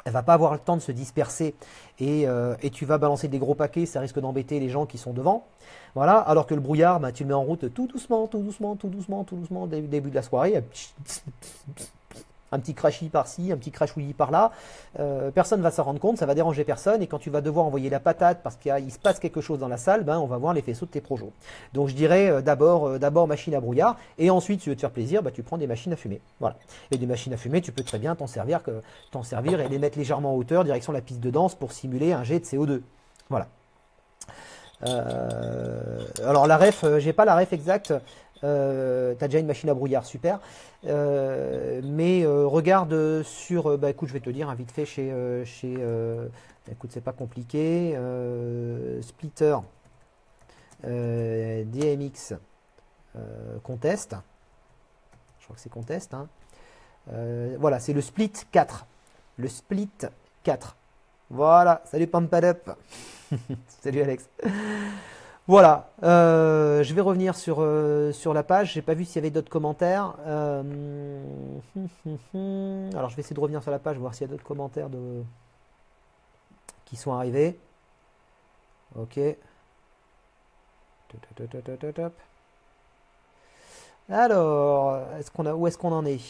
elle va pas avoir le temps de se disperser et tu vas balancer des gros paquets, ça risque d'embêter les gens qui sont devant. Voilà, alors que le brouillard, bah, tu le mets en route tout doucement, tout doucement, tout doucement, tout doucement, début de la soirée. Un petit crachis par-ci, un petit crachouillis par-là. Personne ne va s'en rendre compte, ça va déranger personne. Et quand tu vas devoir envoyer la patate parce qu'il se passe quelque chose dans la salle, ben, on va voir les faisceaux de tes projos. Donc je dirais d'abord machine à brouillard. Et ensuite, si tu veux te faire plaisir, bah, tu prends des machines à fumer. Voilà. Et des machines à fumer, tu peux très bien t'en servir et les mettre légèrement en hauteur, direction la piste de danse pour simuler un jet de CO2. Voilà. Alors la ref, j'ai pas la ref exacte. T'as déjà une machine à brouillard, super. Mais regarde sur, bah écoute, je vais te le dire hein, vite fait écoute, c'est pas compliqué. Splitter DMX Contest. Je crois que c'est Contest. Hein. Voilà, c'est le Split 4. Le Split 4. Voilà, salut Pampadup. Salut Alex. Voilà, je vais revenir sur la page. J'ai pas vu s'il y avait d'autres commentaires. Alors je vais essayer de revenir sur la page, voir s'il y a d'autres commentaires qui sont arrivés. Ok. Alors, où est-ce qu'on en est?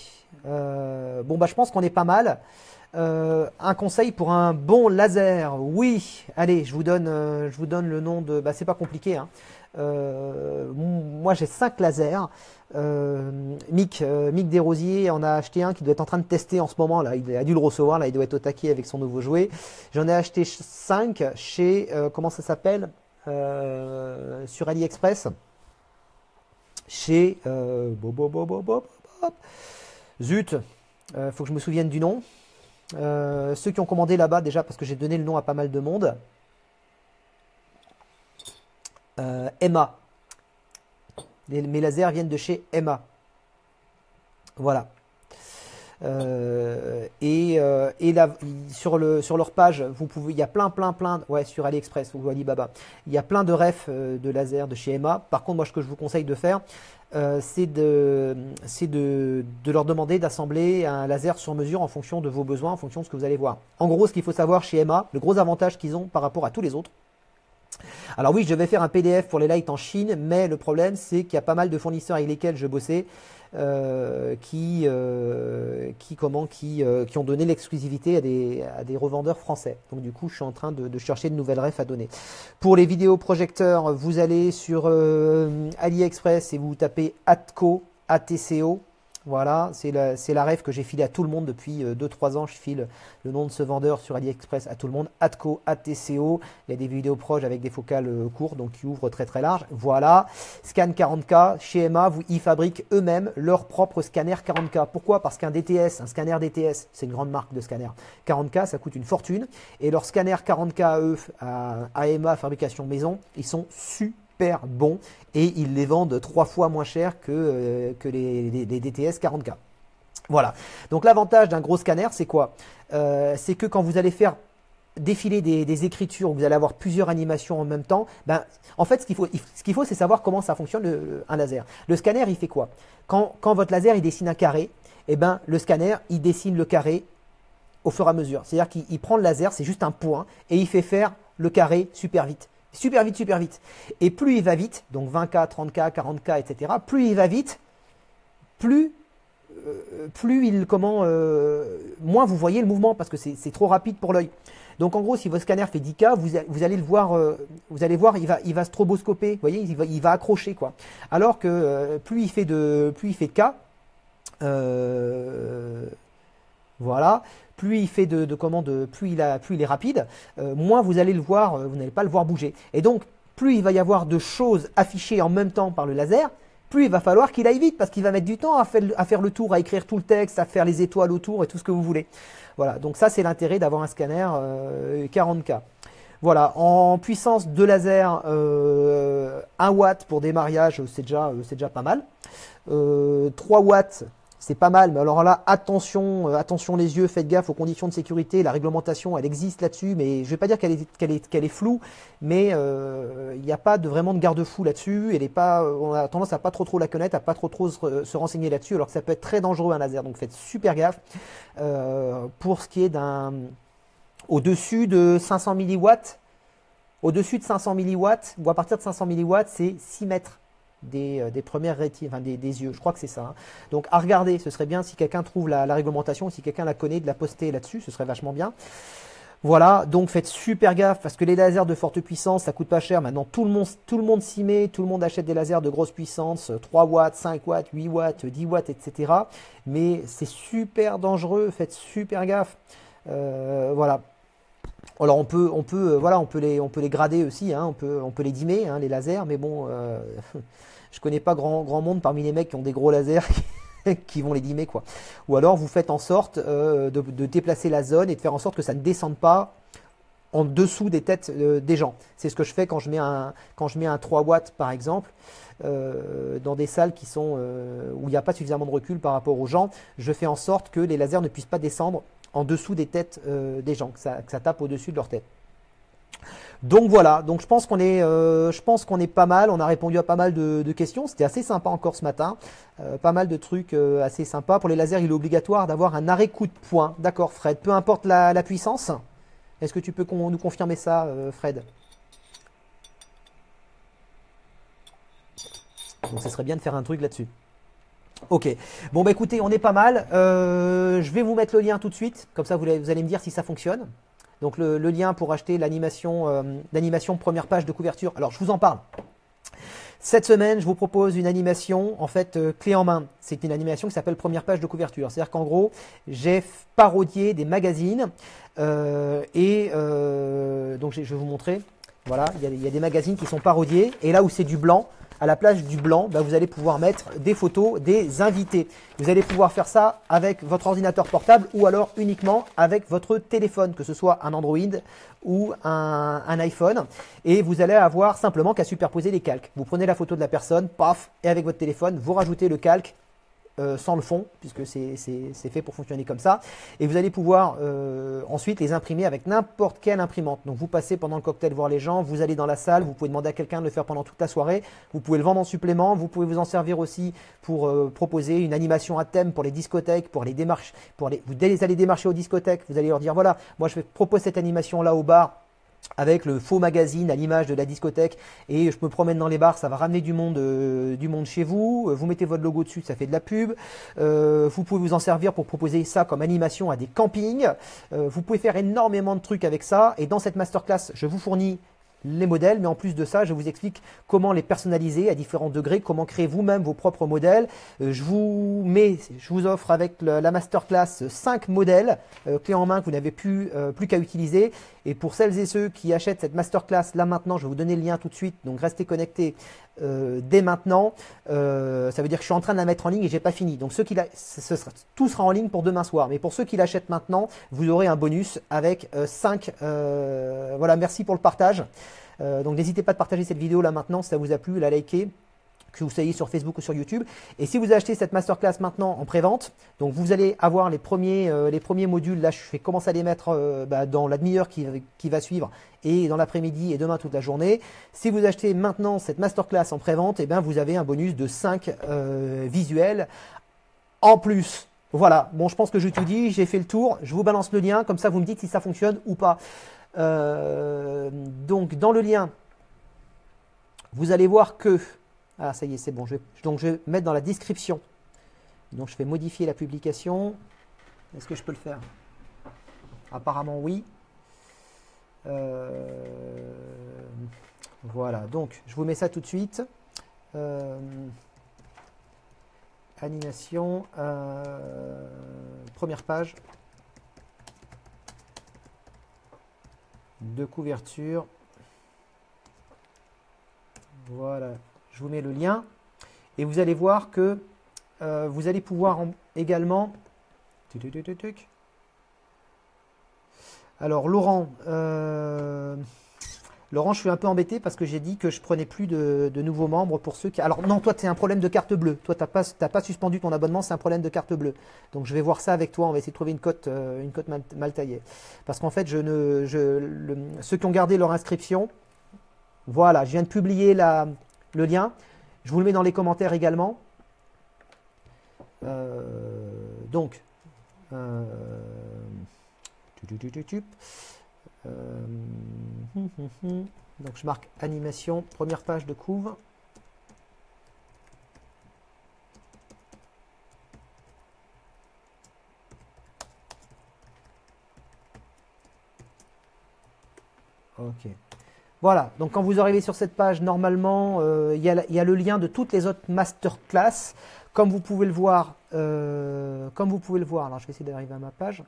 Bon bah je pense qu'on est pas mal. Un conseil pour un bon laser. Oui, allez, je vous donne le nom de. Bah, c'est pas compliqué. Hein. Moi, j'ai 5 lasers. Mick Desrosiers en a acheté un qui doit être en train de tester en ce moment. Là, il a dû le recevoir. Là, il doit être au taquet avec son nouveau jouet. J'en ai acheté 5 chez comment ça s'appelle sur AliExpress. Chez Zut, faut que je me souvienne du nom. Ceux qui ont commandé là-bas déjà parce que j'ai donné le nom à pas mal de monde. Emma. Mes lasers viennent de chez Emma. Voilà. Et là, sur leur page, vous pouvez, il y a plein, ouais, sur AliExpress ou Alibaba, il y a plein de refs de lasers de chez Emma. Par contre, moi, ce que je vous conseille de faire, c'est de leur demander d'assembler un laser sur mesure en fonction de vos besoins, en fonction de ce que vous allez voir. En gros, ce qu'il faut savoir chez Emma, le gros avantage qu'ils ont par rapport à tous les autres. Alors oui, je vais faire un PDF pour les lights en Chine, mais le problème, c'est qu'il y a pas mal de fournisseurs avec lesquels je bossais qui ont donné l'exclusivité à des revendeurs français. Donc du coup, je suis en train de chercher de nouvelles refs à donner. Pour les vidéoprojecteurs, vous allez sur AliExpress et vous tapez ATCO, ATCO. Voilà, c'est la ref que j'ai filé à tout le monde depuis 2-3 ans. Je file le nom de ce vendeur sur AliExpress à tout le monde. ATCO, ATCO. Il y a des vidéos proches avec des focales courtes, donc qui ouvrent très très large. Voilà. Scan 40K. Chez Emma, ils fabriquent eux-mêmes leur propre scanner 40K. Pourquoi? Parce qu'un DTS, un scanner DTS, c'est une grande marque de scanner. 40K, ça coûte une fortune. Et leurs scanners 40K à eux, à Emma, fabrication maison, ils sont super bons et ils les vendent 3 fois moins cher que les DTS 40K. Voilà. Donc l'avantage d'un gros scanner, c'est quoi? C'est que quand vous allez faire défiler des écritures, où vous allez avoir plusieurs animations en même temps, ben, en fait, ce qu'il faut, c'est savoir comment ça fonctionne un laser. Le scanner, il fait quoi? Quand votre laser, il dessine un carré, eh ben, le scanner, il dessine le carré au fur et à mesure. C'est-à-dire qu'il prend le laser, c'est juste un point, et il fait faire le carré super vite. Super vite, super vite. Et plus il va vite, donc 20K, 30K, 40K, etc., plus il va vite, plus plus moins vous voyez le mouvement parce que c'est trop rapide pour l'œil. Donc en gros, si votre scanner fait 10K, vous allez le voir, vous allez voir, il va stroboscoper, vous voyez, il va accrocher quoi. Alors que plus il fait de K, voilà, plus il fait plus il est rapide, moins vous allez le voir, vous n'allez pas le voir bouger. Et donc plus il va y avoir de choses affichées en même temps par le laser, plus il va falloir qu'il aille vite parce qu'il va mettre du temps à faire le tour, à écrire tout le texte, à faire les étoiles autour et tout ce que vous voulez. Voilà, donc ça c'est l'intérêt d'avoir un scanner 40K. Voilà, en puissance de laser, 1 watt pour des mariages, c'est déjà pas mal. 3 watts, c'est pas mal, mais alors là, attention les yeux, faites gaffe aux conditions de sécurité. La réglementation, elle existe là-dessus, mais je vais pas dire qu'elle est floue, mais il n'y a pas vraiment de garde-fou là-dessus. On a tendance à pas trop la connaître, à pas trop se renseigner là-dessus, alors que ça peut être très dangereux un laser. Donc faites super gaffe. Pour ce qui est au-dessus de 500 milliwatts, ou à partir de 500 milliwatts, c'est 6 mètres. Des premières rétines, enfin des yeux, je crois que c'est ça. Hein. Donc à regarder, ce serait bien si quelqu'un trouve la réglementation, si quelqu'un la connaît, de la poster là-dessus, ce serait vachement bien. Voilà, donc faites super gaffe parce que les lasers de forte puissance, ça coûte pas cher. Maintenant, tout le monde s'y met, tout le monde achète des lasers de grosse puissance, 3 watts, 5 watts, 8 watts, 10 watts, etc. Mais c'est super dangereux, faites super gaffe. Voilà. Alors on peut les grader aussi, hein, on peut les dimmer, hein, les lasers, mais bon, je connais pas grand monde parmi les mecs qui ont des gros lasers qui vont les dimmer quoi. Ou alors vous faites en sorte de déplacer la zone et de faire en sorte que ça ne descende pas en dessous des têtes des gens. C'est ce que je fais quand je mets un 3 watts par exemple. Dans des salles où il n'y a pas suffisamment de recul par rapport aux gens, je fais en sorte que les lasers ne puissent pas descendre en dessous des têtes des gens, que ça tape au-dessus de leur tête. Donc voilà, donc je pense qu'on est pas mal, on a répondu à pas mal de questions, c'était assez sympa encore ce matin, pas mal de trucs assez sympas. Pour les lasers, il est obligatoire d'avoir un arrêt coup de poing, d'accord Fred, peu importe la puissance. Est-ce que tu peux nous confirmer ça, Fred? Donc ce serait bien de faire un truc là-dessus. Ok, bon bah écoutez, on est pas mal. Je vais vous mettre le lien tout de suite, comme ça vous allez me dire si ça fonctionne. Donc le lien pour acheter l'animation première page de couverture. Alors je vous en parle. Cette semaine, je vous propose une animation en fait clé en main. C'est une animation qui s'appelle première page de couverture. C'est-à-dire qu'en gros, j'ai parodié des magazines donc je vais vous montrer. Voilà, il y a des magazines qui sont parodiés et là où c'est du blanc, à la place du blanc, bah, vous allez pouvoir mettre des photos des invités. Vous allez pouvoir faire ça avec votre ordinateur portable ou alors uniquement avec votre téléphone, que ce soit un Android ou un iPhone. Et vous allez avoir simplement qu'à superposer les calques. Vous prenez la photo de la personne, paf, et avec votre téléphone, vous rajoutez le calque. Sans le fond, puisque c'est fait pour fonctionner comme ça. Et vous allez pouvoir ensuite les imprimer avec n'importe quelle imprimante. Donc vous passez pendant le cocktail voir les gens, vous allez dans la salle, vous pouvez demander à quelqu'un de le faire pendant toute la soirée, vous pouvez le vendre en supplément, vous pouvez vous en servir aussi pour proposer une animation à thème pour les discothèques, pour les démarches, vous allez démarcher aux discothèques, vous allez leur dire voilà, moi je propose cette animation là au bar, avec le faux magazine à l'image de la discothèque et je me promène dans les bars, ça va ramener du monde chez vous, vous mettez votre logo dessus, ça fait de la pub, vous pouvez vous en servir pour proposer ça comme animation à des campings, vous pouvez faire énormément de trucs avec ça et dans cette masterclass, je vous fournis les modèles, mais en plus de ça, je vous explique comment les personnaliser à différents degrés, comment créer vous-même vos propres modèles. Je vous offre avec la masterclass 5 modèles clés en main que vous n'avez plus qu'à utiliser. Et pour celles et ceux qui achètent cette masterclass là maintenant, je vais vous donner le lien tout de suite, donc restez connectés dès maintenant. Ça veut dire que je suis en train de la mettre en ligne et j'ai pas fini. Donc tout sera en ligne pour demain soir. Mais pour ceux qui l'achètent maintenant, vous aurez un bonus avec 5. Voilà, merci pour le partage. Donc n'hésitez pas à partager cette vidéo là maintenant si ça vous a plu, la liker, que vous soyez sur Facebook ou sur YouTube. Et si vous achetez cette masterclass maintenant en pré-vente, donc vous allez avoir les premiers modules. Là, je vais commencer à les mettre dans la demi-heure qui va suivre et dans l'après-midi et demain toute la journée. Si vous achetez maintenant cette masterclass en pré-vente, eh bien, vous avez un bonus de 5 visuels en plus. Voilà, bon, je pense que j'ai tout dit, j'ai fait le tour. Je vous balance le lien, comme ça vous me dites si ça fonctionne ou pas. Donc dans le lien, vous allez voir que... Ah ça y est, c'est bon. Donc je vais mettre dans la description Donc je fais modifier la publication. Est-ce que je peux le faire? Apparemment oui. Voilà, donc je vous mets ça tout de suite. Animation, première page de couverture. Voilà, je vous mets le lien et vous allez voir que vous allez pouvoir également. Alors Laurent, Laurent, je suis un peu embêté parce que j'ai dit que je prenais plus de nouveaux membres pour ceux qui. Alors non, toi, c'est un problème de carte bleue. Toi, t'as pas suspendu ton abonnement, c'est un problème de carte bleue. Donc je vais voir ça avec toi. On va essayer de trouver une cote mal taillée. Parce qu'en fait, ceux qui ont gardé leur inscription, voilà, je viens de publier le lien. Je vous le mets dans les commentaires également. Donc, donc je marque animation, première page de couve. Ok. Voilà, donc quand vous arrivez sur cette page, normalement, il y a le lien de toutes les autres masterclass. Comme vous pouvez le voir, alors je vais essayer d'arriver à ma page.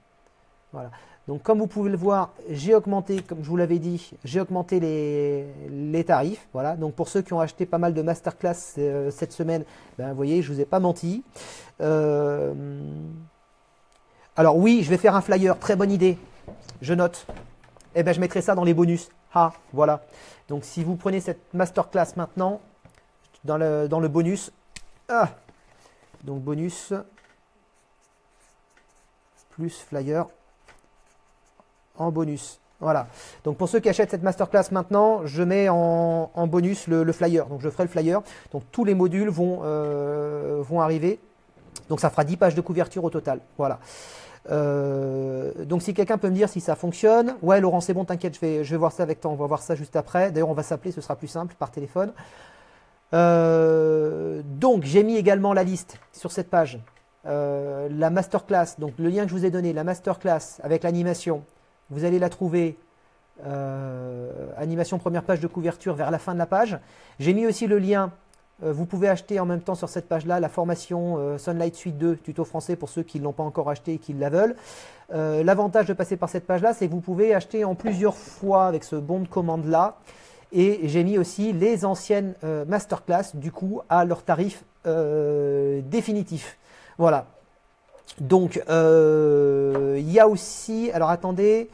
Voilà. Donc comme vous pouvez le voir, j'ai augmenté, comme je vous l'avais dit, j'ai augmenté les tarifs. Voilà. Donc pour ceux qui ont acheté pas mal de masterclass cette semaine, ben, vous voyez, je vous ai pas menti. Alors oui, je vais faire un flyer, très bonne idée. Je note. Eh ben je mettrai ça dans les bonus. Ah, voilà. Donc si vous prenez cette masterclass maintenant, dans le bonus, donc bonus plus flyer en bonus. Voilà. Donc pour ceux qui achètent cette masterclass maintenant, je mets en bonus le flyer. Donc je ferai le flyer. Donc tous les modules vont arriver. Donc ça fera 10 pages de couverture au total. Voilà. Donc si quelqu'un peut me dire si ça fonctionne. Ouais Laurent, c'est bon, t'inquiète, je vais voir ça avec toi. On va voir ça juste après. D'ailleurs on va s'appeler, ce sera plus simple par téléphone. Donc j'ai mis également la liste sur cette page. La masterclass, donc le lien que je vous ai donné, la masterclass avec l'animation. Vous allez la trouver, animation première page de couverture vers la fin de la page. J'ai mis aussi le lien, vous pouvez acheter en même temps sur cette page-là la formation Sunlight Suite 2, tuto français pour ceux qui ne l'ont pas encore acheté et qui la veulent. L'avantage de passer par cette page-là, c'est que vous pouvez acheter en plusieurs fois avec ce bon de commande-là. Et j'ai mis aussi les anciennes masterclass, du coup, à leur tarif définitif. Voilà. Donc, il y a aussi, alors attendez,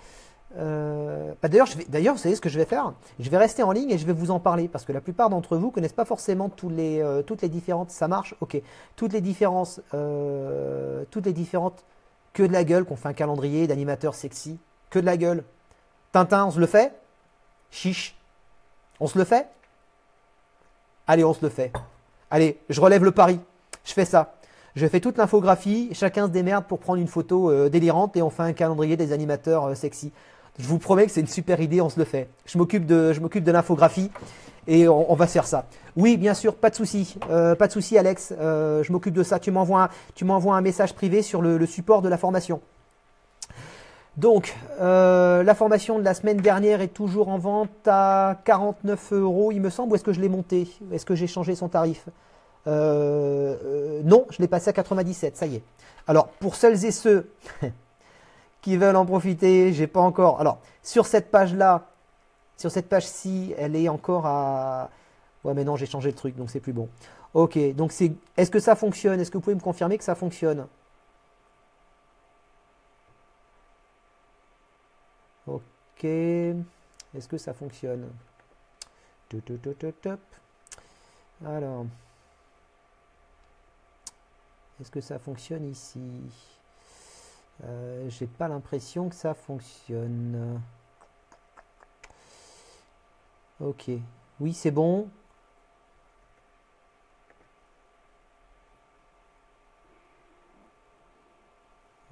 d'ailleurs, vous savez ce que je vais faire? Je vais rester en ligne et je vais vous en parler parce que la plupart d'entre vous connaissent pas forcément toutes les différentes. Ça marche, ok. Toutes les différences, que de la gueule, qu'on fait un calendrier d'animateurs sexy, que de la gueule. Tintin, on se le fait? Chiche, on se le fait? Allez, on se le fait. Allez, je relève le pari. Je fais ça. Je fais toute l'infographie, chacun se démerde pour prendre une photo délirante et on fait un calendrier des animateurs sexy. Je vous promets que c'est une super idée, on se le fait. Je m'occupe de l'infographie et on va faire ça. Oui, bien sûr, pas de souci, Alex. Je m'occupe de ça. Tu m'envoies un message privé sur le support de la formation. Donc, la formation de la semaine dernière est toujours en vente à 49 €, il me semble. Ou est-ce que je l'ai monté? Est-ce que j'ai changé son tarif? Non, je l'ai passé à 97, ça y est. Alors, pour celles et ceux qui veulent en profiter, j'ai pas encore. Alors, sur cette page-là, sur cette page-ci, elle est encore à. Ouais, mais non, j'ai changé le truc, donc c'est plus bon. Ok, donc c'est. Est-ce que ça fonctionne? Est-ce que vous pouvez me confirmer que ça fonctionne? Ok. Est-ce que ça fonctionne? Alors. Est-ce que ça fonctionne ici? J'ai pas l'impression que ça fonctionne. Ok. Oui, c'est bon.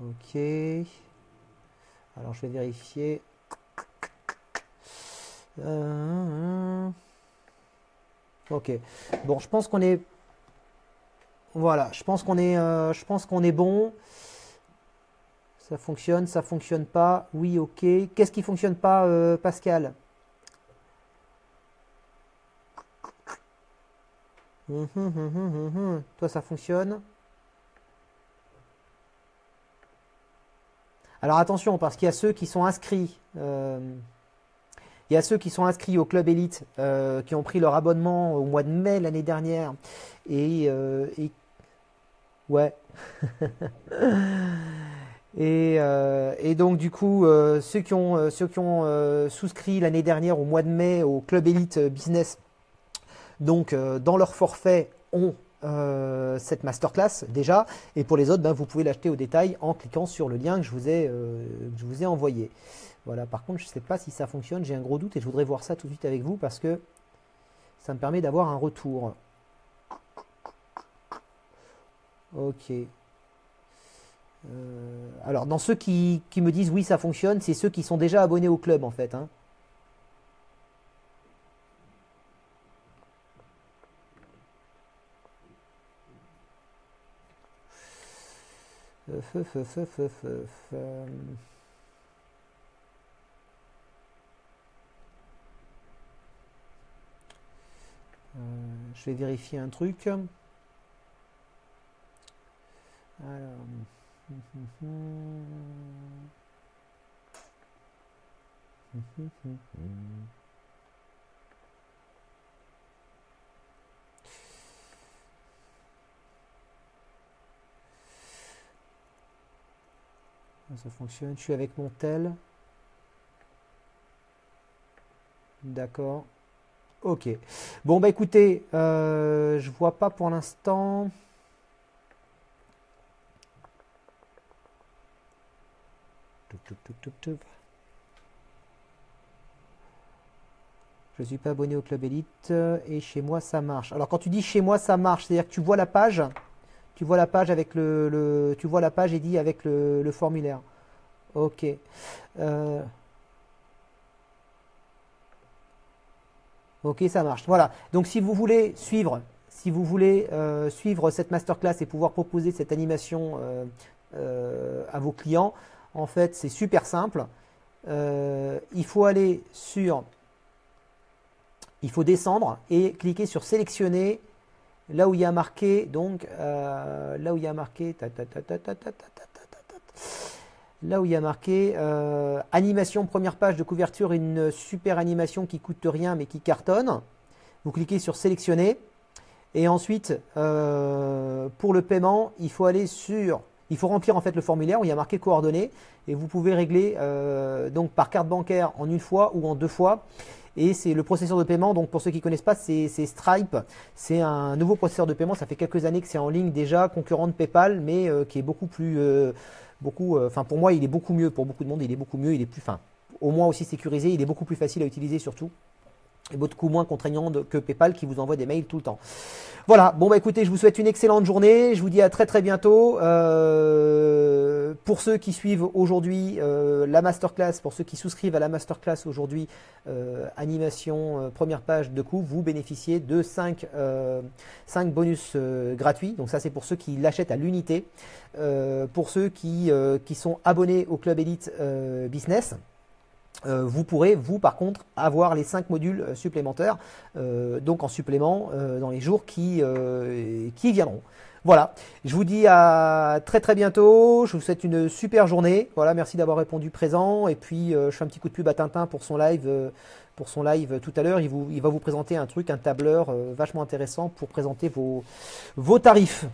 Ok. Alors, je vais vérifier. Ok. Bon, je pense qu'on est... Voilà, je pense qu'on est bon. Ça fonctionne pas. Oui, ok. Qu'est-ce qui fonctionne pas, Pascal? Toi, ça fonctionne. Alors attention, parce qu'il y a ceux qui sont inscrits. Il y a ceux qui sont inscrits au club élite, qui ont pris leur abonnement au mois de mai l'année dernière. Ouais. Et donc du coup, ceux qui ont souscrit l'année dernière au mois de mai au club élite business, donc dans leur forfait ont cette masterclass déjà, et pour les autres, ben, vous pouvez l'acheter au détail en cliquant sur le lien que je vous ai envoyé. Voilà, par contre, je ne sais pas si ça fonctionne, j'ai un gros doute et je voudrais voir ça tout de suite avec vous parce que ça me permet d'avoir un retour. Ok. Alors, dans ceux qui me disent oui, ça fonctionne, c'est ceux qui sont déjà abonnés au club en fait, hein. Je vais vérifier un truc. Alors. Ça fonctionne. Je suis avec mon tel. D'accord. Ok. Bon, bah écoutez, je vois pas pour l'instant. Je suis pas abonné au club élite et chez moi ça marche. Alors quand tu dis chez moi ça marche, c'est-à-dire que tu vois la page, avec tu vois la page et dit avec le formulaire. Ok. Ok, ça marche. Voilà. Donc si vous voulez suivre, suivre cette masterclass et pouvoir proposer cette animation à vos clients, en fait, c'est super simple. Il faut aller sur, il faut descendre et cliquer sur sélectionner là où il y a marqué, donc là où il y a marqué, là où il y a marqué animation première page de couverture, une super animation qui coûte rien mais qui cartonne. Vous cliquez sur sélectionner et ensuite pour le paiement, il faut aller sur, il faut remplir en fait le formulaire où il y a marqué coordonnées et vous pouvez régler donc par carte bancaire en une fois ou en deux fois. Et c'est le processeur de paiement, donc pour ceux qui ne connaissent pas, c'est Stripe. C'est un nouveau processeur de paiement, ça fait quelques années que c'est en ligne déjà, concurrent de PayPal, mais qui est beaucoup plus, enfin pour moi il est beaucoup mieux, pour beaucoup de monde il est beaucoup mieux, il est plus, enfin au moins aussi sécurisé, il est beaucoup plus facile à utiliser surtout. Et beaucoup moins contraignant que PayPal qui vous envoie des mails tout le temps. Voilà, bon bah écoutez, je vous souhaite une excellente journée, je vous dis à très très bientôt. Pour ceux qui suivent aujourd'hui la masterclass, pour ceux qui souscrivent à la masterclass aujourd'hui, animation première page de coup, vous bénéficiez de 5 bonus gratuits. Donc ça c'est pour ceux qui l'achètent à l'unité. Pour ceux qui sont abonnés au Club Elite Business, vous pourrez, vous par contre, avoir les 5 modules supplémentaires, donc en supplément dans les jours qui viendront. Voilà, je vous dis à très très bientôt, je vous souhaite une super journée. Voilà, merci d'avoir répondu présent. Et puis je fais un petit coup de pub à Tintin pour son live tout à l'heure. Il va vous présenter un truc, un tableur vachement intéressant pour présenter vos tarifs.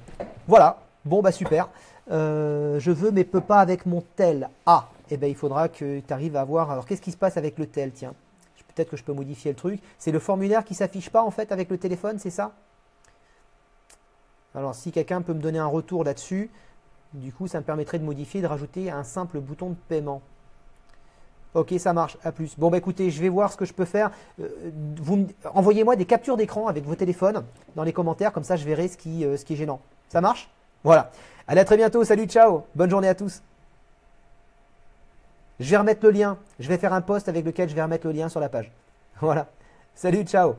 Voilà, bon bah super. Je veux mais peux pas avec mon tel. Ah, eh ben il faudra que tu arrives à voir. Alors qu'est-ce qui se passe avec le tel? Tiens, peut-être que je peux modifier le truc. C'est le formulaire qui s'affiche pas en fait avec le téléphone, c'est ça? Alors si quelqu'un peut me donner un retour là-dessus, du coup ça me permettrait de modifier, de rajouter un simple bouton de paiement. Ok, ça marche, à plus. Bon bah écoutez, je vais voir ce que je peux faire. Envoyez-moi des captures d'écran avec vos téléphones dans les commentaires, comme ça je verrai ce qui est gênant. Ça marche? Voilà. Allez, à très bientôt, salut, ciao, bonne journée à tous. Je vais remettre le lien, je vais faire un post avec lequel je vais remettre le lien sur la page. Voilà, salut, ciao.